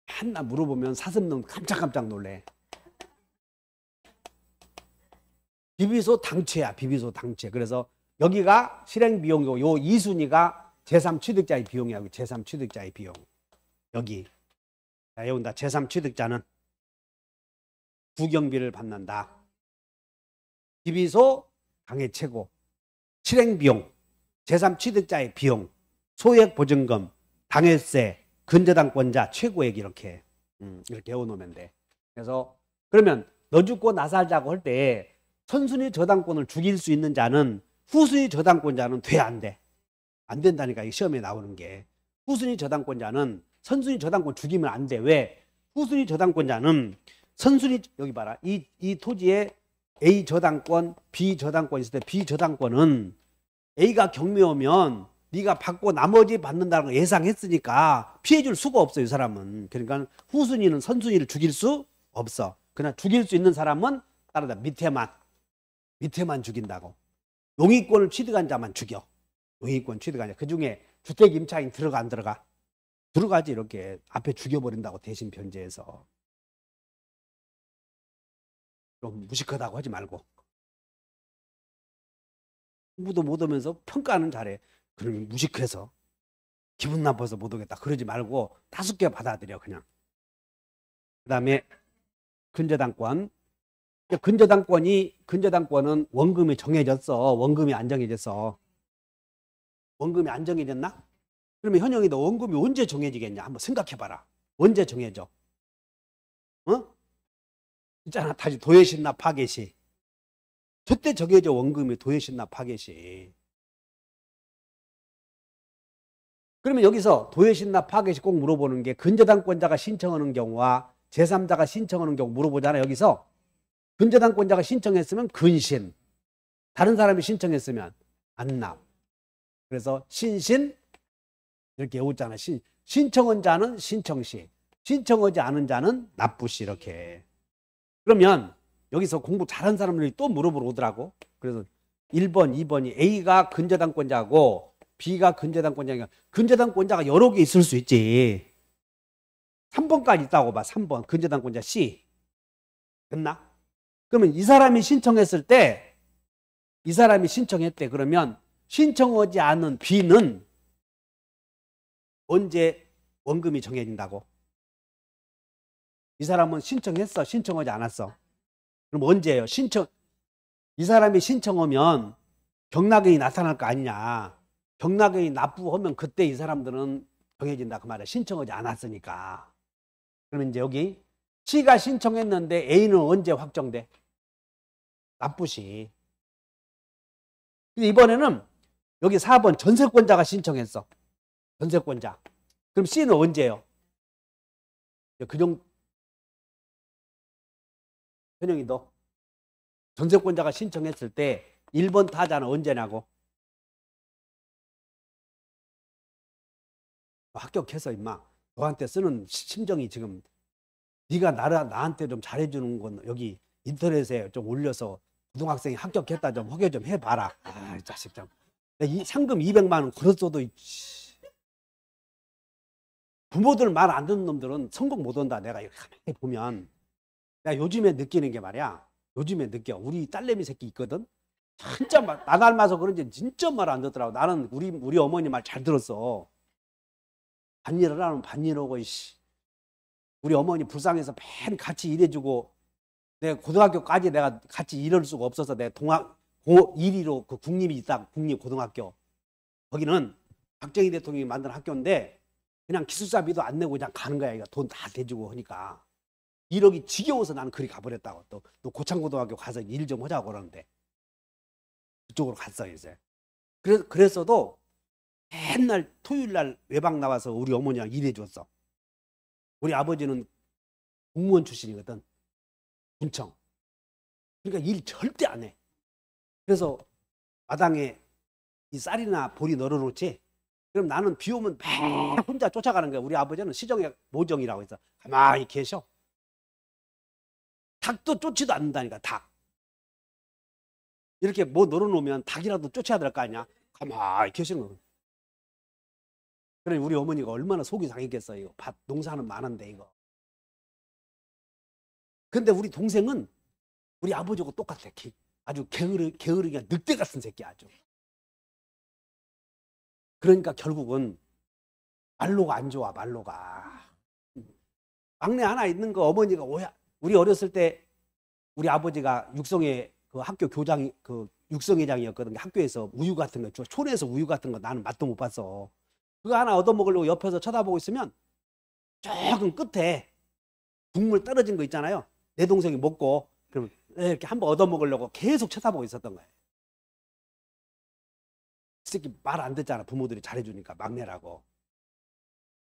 하나 물어보면 사슴놈 깜짝깜짝 놀래. 비비소 당최야. 비비소 당최. 그래서 여기가 실행 비용이고 요 2순위가 제3취득자의 비용이야. 제3취득자의 비용. 여기. 자, 여기다 제3취득자는 부경비를 받는다. 비비소 당해 최고. 실행 비용. 제3취득자의 비용. 소액 보증금, 당해세, 근저당권자 최고액 이렇게 외워놓으면 돼. 그래서 그러면 너 죽고 나 살자고 할 때 선순위 저당권을 죽일 수 있는 자는 후순위 저당권자는 돼 안 돼? 안 된다니까 이 시험에 나오는 게. 후순위 저당권자는 선순위 저당권 죽이면 안 돼. 왜? 후순위 저당권자는 선순위 여기 봐라. 이 토지에 A 저당권, B 저당권 있을 때 B 저당권은 A가 경매 오면 네가 받고 나머지 받는다는 걸 예상했으니까 피해줄 수가 없어요. 이 사람은. 그러니까 후순위는 선순위를 죽일 수 없어. 그냥 죽일 수 있는 사람은 따라다 밑에만 죽인다고. 용의권을 취득한 자만 죽여. 용의권 취득한 자. 그중에 주택 임차인 들어가 안 들어가? 들어가지. 이렇게 앞에 죽여버린다고 대신 변제해서. 좀 무식하다고 하지 말고. 공부도 못 오면서 평가는 잘해. 그러면 무식해서 기분 나빠서 못 오겠다 그러지 말고 5개 받아들여 그냥. 그 다음에 근저당권. 근저당권은 원금이 정해졌어. 원금이 안 정해졌어. 원금이 안 정해졌나? 그러면 현영이 너 원금이 언제 정해지겠냐? 한번 생각해봐라. 언제 정해져? 어? 있잖아. 다시 도예신납 파괴시. 저때 정해져 원금이 도예신납 파괴시. 그러면 여기서 도예신납 파괴시 꼭 물어보는 게 근저당권자가 신청하는 경우와 제3자가 신청하는 경우 물어보잖아. 여기서 근저당권자가 신청했으면 근신, 다른 사람이 신청했으면 안납. 그래서 신신 이렇게 외웠잖아. 신청한 자는 신청시, 신청하지 않은 자는 납부시 이렇게. 그러면 여기서 공부 잘한 사람들이 또 물어보러 오더라고. 그래서 1번, 2번이 A가 근저당권자고 B가 근저당권자니까 근저당권자가 여러 개 있을 수 있지. 3번까지 있다고 봐. 3번 근저당권자 C. 됐나? 그러면 이 사람이 신청했을 때 이 사람이 신청했대. 그러면 신청하지 않은 B는 언제 원금이 정해진다고? 이 사람은 신청했어? 신청하지 않았어? 그럼 언제예요? 이 사람이 신청하면 경락인이 나타날 거 아니냐. 경락인이 납부하면 그때 이 사람들은 정해진다 그 말이야. 신청하지 않았으니까. 그러면 이제 여기 C가 신청했는데 A는 언제 확정돼? 납부시. 근데 이번에는 여기 4번 전세권자가 신청했어. 전세권자. 그럼 C는 언제예요? 현영이 너 전세권자가 신청했을 때 1번 타자는 언제냐고? 합격해서 임마 너한테 쓰는 심정이 지금 네가 나한테 좀 잘해주는 건 여기 인터넷에 좀 올려서 고등학생이 합격했다 좀 소개 좀 해봐라. 아, 이 자식 좀. 이 상금 200만 원 걸었어도 부모들 말 안 듣는 놈들은 성공 못 한다. 내가 이렇게 가만히 보면 내가 요즘에 느끼는 게 말이야. 요즘에 느껴. 우리 딸내미 새끼 있거든. 진짜 나 닮아서 그런지 진짜 말 안 듣더라고. 나는 우리 어머니 말 잘 들었어. 반일을 하면 반일하고 우리 어머니 불쌍해서 맨 같이 일해주고 내가 고등학교까지 내가 같이 일할 수가 없어서 내가 고1위로 그 국립이 있다. 국립고등학교. 거기는 박정희 대통령이 만든 학교인데 그냥 기숙사비도 안 내고 그냥 가는 거야. 돈 다 대주고 하니까. 이력이 지겨워서 나는 그리 가버렸다고. 또 고창고등학교 가서 일 좀 하자고 그러는데 그쪽으로 갔어 이제. 그랬어도 맨날 토요일 날 외박 나와서 우리 어머니랑 일해 줬어. 우리 아버지는 공무원 출신이거든. 군청. 그러니까 일 절대 안 해. 그래서 마당에 이 쌀이나 보리 널어놓지. 그럼 나는 비 오면 매 혼자 쫓아가는 거야. 우리 아버지는 시정에 모정이라고 해서 가만히 계셔. 닭도 쫓지도 않는다니까. 닭. 이렇게 뭐 널어놓으면 닭이라도 쫓아야 될 거 아니야. 가만히 계시는 거야. 그래 우리 어머니가 얼마나 속이 상했겠어. 이거 밭 농사는 많은데 이거. 근데 우리 동생은 우리 아버지하고 똑같아. 아주 게으르기가 늑대 같은 새끼야 아주. 그러니까 결국은 말로가 안 좋아. 말로가. 막내 하나 있는 거 어머니가 우리 어렸을 때 우리 아버지가 육성회 그 학교 교장 그 육성회장이었거든. 학교에서 우유 같은 거 촌에서 우유 같은 거 나는 맛도 못 봤어. 그거 하나 얻어먹으려고 옆에서 쳐다보고 있으면 조금 끝에 국물 떨어진 거 있잖아요. 내 동생이 먹고 그럼 이렇게 한번 얻어먹으려고 계속 쳐다보고 있었던 거예요. 이 새끼 말 안 듣잖아. 부모들이 잘해주니까 막내라고.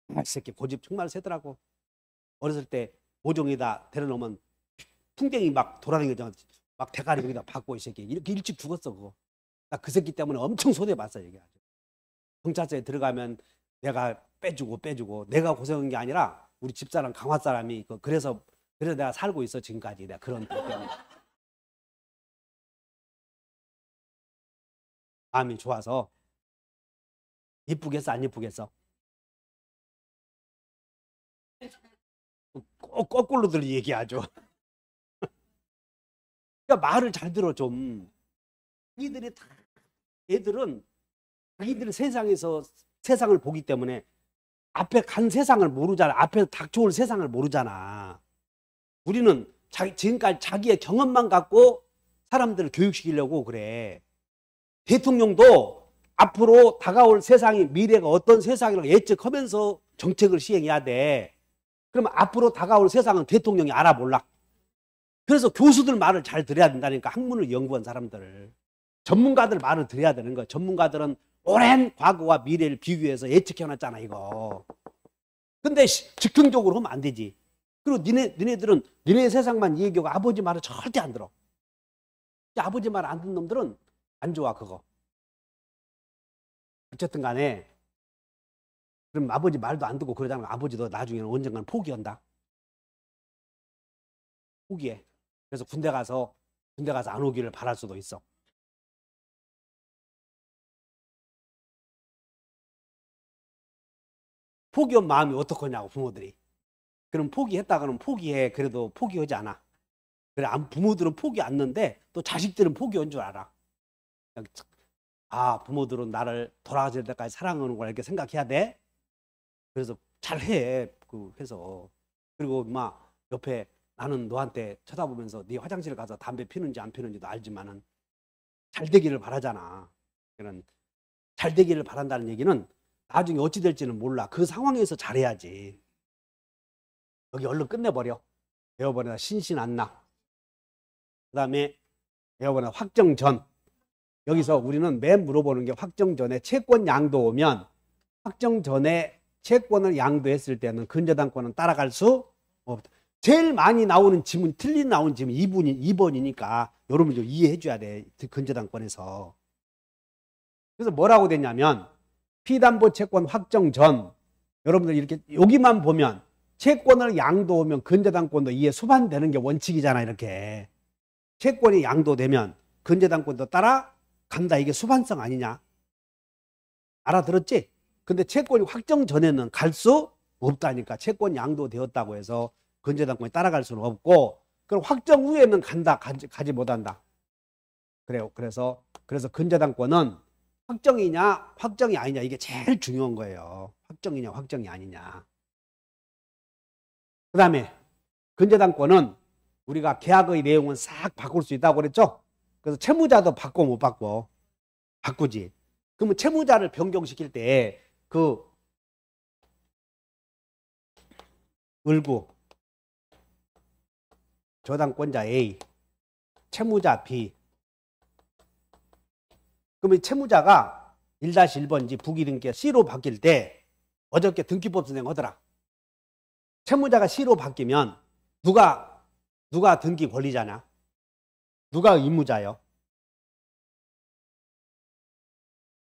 이 새끼 고집 정말 세더라고. 어렸을 때 모종에다 데려놓으면 풍뎅이 막 돌아다니잖아. 막 대가리 여기다 박고 이 새끼 이렇게 일찍 죽었어 그거. 나 그 새끼 때문에 엄청 손해봤어 이게. 경찰서에 들어가면 내가 빼주고 내가 고생한 게 아니라 우리 집사람 강화 사람이 그래서 내가 살고 있어 지금까지. 내가 그런 때문에 마음이 좋아서. 이쁘겠어 안 이쁘겠어? 꼭 거꾸로들 얘기하죠. 그러니까 말을 잘 들어 좀. 얘들은 자기들이 세상을 보기 때문에 앞에 간 세상을 모르잖아. 앞에 닥쳐올 세상을 모르잖아. 우리는 지금까지 자기의 경험만 갖고 사람들을 교육시키려고 그래. 대통령도 앞으로 다가올 세상이 미래가 어떤 세상이라고 예측하면서 정책을 시행해야 돼. 그러면 앞으로 다가올 세상은 대통령이 알아 몰라. 그래서 교수들 말을 잘 들어야 된다니까. 학문을 연구한 사람들을. 전문가들 말을 들어야 되는 거야. 전문가들은 오랜 과거와 미래를 비교해서 예측해놨잖아 이거. 근데 즉흥적으로 하면 안 되지. 그리고 니네들은 니네 세상만 얘기하고 아버지 말을 절대 안 들어. 아버지 말 안 듣는 놈들은 안 좋아 그거. 어쨌든 간에 그럼 아버지 말도 안 듣고 그러잖아. 아버지도 나중에는 언젠가는 포기한다. 포기해. 그래서 군대 가서 안 오기를 바랄 수도 있어. 포기한 마음이 어떡하냐고 부모들이. 그럼 포기했다가는 포기해. 그래도 포기하지 않아. 그래 부모들은 포기 않는데 또 자식들은 포기한 줄 알아. 부모들은 나를 돌아가실 때까지 사랑하는 걸 이렇게 생각해야 돼. 그래서 잘해. 해서. 그리고 막 옆에 나는 너한테 쳐다보면서 네 화장실 가서 담배 피는지 안 피는지도 알지만은 잘 되기를 바라잖아. 그런 잘 되기를 바란다는 얘기는 나중에 어찌 될지는 몰라. 그 상황에서 잘해야지. 여기 얼른 끝내버려. 에어번에다 신신 안 나. 그 다음에 에어번에 확정 전. 여기서 우리는 맨 물어보는 게 확정 전에 채권 양도 오면 확정 전에 채권을 양도했을 때는 근저당권은 따라갈 수 없다. 제일 많이 나오는 지문, 나온 지문 2번이니까 여러분 좀 이해해 줘야 돼. 근저당권에서. 그래서 뭐라고 됐냐면 피담보 채권 확정 전 여러분들 이렇게 여기만 보면 채권을 양도하면 근저당권도 이에 수반되는 게 원칙이잖아. 이렇게 채권이 양도되면 근저당권도 따라간다. 이게 수반성 아니냐. 알아들었지? 근데 채권이 확정 전에는 갈 수 없다니까. 채권 양도되었다고 해서 근저당권이 따라갈 수는 없고, 그럼 확정 후에는 가지 못한다. 그래요. 그래서 근저당권은 확정이냐 확정이 아니냐, 이게 제일 중요한 거예요. 확정이냐 확정이 아니냐. 그 다음에 근저당권은 우리가 계약의 내용은 싹 바꿀 수 있다고 그랬죠. 그래서 채무자도 바꿔 못 바꿔? 바꾸지. 그러면 채무자를 변경시킬 때 그 19 저당권자 A, 채무자 B. 그럼 이 채무자가 1-1번지 부기등기가 C로 바뀔 때 어저께 등기법 선생하더라. 채무자가 C로 바뀌면 누가 등기 권리자냐? 누가 의무자요?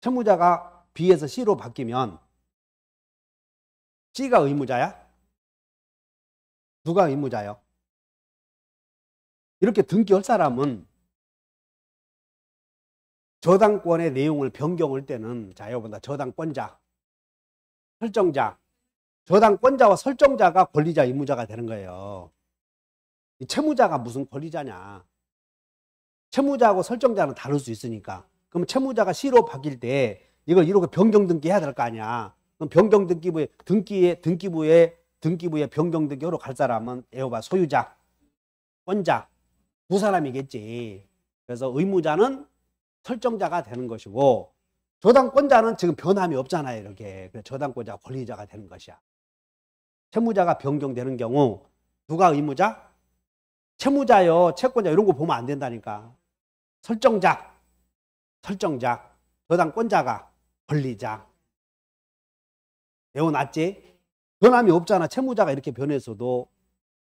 채무자가 B에서 C로 바뀌면 C가 의무자야? 누가 의무자요? 이렇게 등기할 사람은 저당권의 내용을 변경할 때는 자, 여러분들 저당권자, 설정자, 저당권자와 설정자가 권리자, 의무자가 되는 거예요. 이 채무자가 무슨 권리자냐? 채무자하고 설정자는 다를 수 있으니까. 그럼 채무자가 C로 바뀔 때 이걸 이렇게 변경 등기해야 될 거 아니야. 그럼 변경 등기부에 등기부에 변경 등기로 갈 사람은 에어바 소유자, 권자 두 사람이겠지. 그래서 의무자는 설정자가 되는 것이고 저당권자는 지금 변함이 없잖아요. 이렇게. 그래서 저당권자가 권리자가 되는 것이야. 채무자가 변경되는 경우 누가 의무자? 채무자요, 채권자 이런 거 보면 안 된다니까. 설정자, 저당권자가 권리자. 외워놨지? 변함이 없잖아. 채무자가 이렇게 변했어도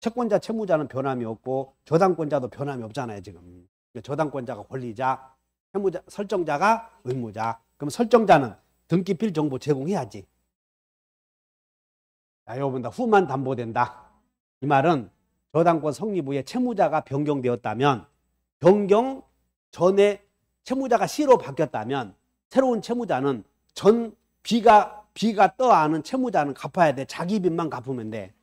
채권자, 채무자는 변함이 없고 저당권자도 변함이 없잖아요. 지금. 저당권자가 권리자, 채무자, 설정자가 의무자. 그럼 설정자는 등기필 정보 제공해야지. 자, 여러분, 후만 담보된다. 이 말은 저당권 성립 후에 채무자가 변경되었다면, 변경 전에 채무자가 C로 바뀌었다면 새로운 채무자는 전 B가 떠안은 채무자는 갚아야 돼. 자기 빚만 갚으면 돼.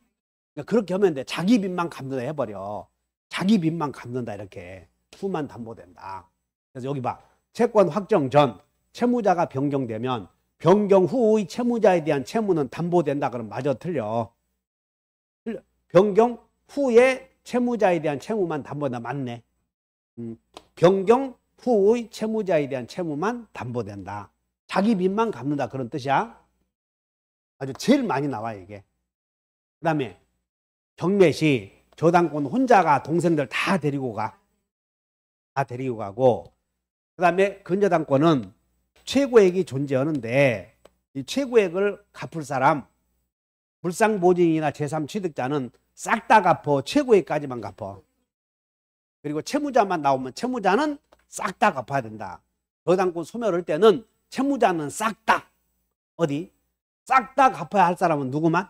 그러니까 그렇게 하면 돼. 자기 빚만 갚는다 해버려. 자기 빚만 갚는다 이렇게. 후만 담보된다. 그래서 여기 봐. 채권 확정 전 채무자가 변경되면 변경 후의 채무자에 대한 채무는 담보된다. 그럼 맞아 틀려. 변경 후에 채무자에 대한 채무만 담보된다. 맞네. 변경 후의 채무자에 대한 채무만 담보된다. 자기 빚만 갚는다 그런 뜻이야. 아주 제일 많이 나와 이게. 그 다음에 경매 시 저당권 혼자가 동생들 다 데리고 가. 다 데리고 가고 그 다음에 근저당권은 최고액이 존재하는데 이 최고액을 갚을 사람 물상보증이나 제3취득자는 싹 다 갚어. 최고액까지만 갚어. 그리고 채무자만 나오면 채무자는 싹 다 갚아야 된다. 저당권 소멸할 때는 채무자는 싹 다 어디? 싹 다 갚아야 할 사람은 누구만?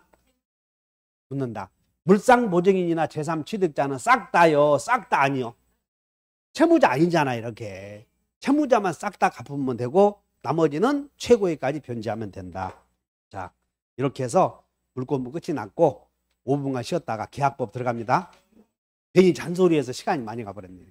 묻는다. 물상보증인이나 제3취득자는 싹 다요. 싹 다 아니요. 채무자 아니잖아 이렇게. 채무자만 싹 다 갚으면 되고 나머지는 최고액까지 변제하면 된다. 자, 이렇게 해서 물권부 끝이 났고 5분간 쉬었다가 계약법 들어갑니다. 괜히 잔소리해서 시간이 많이 가버렸네요.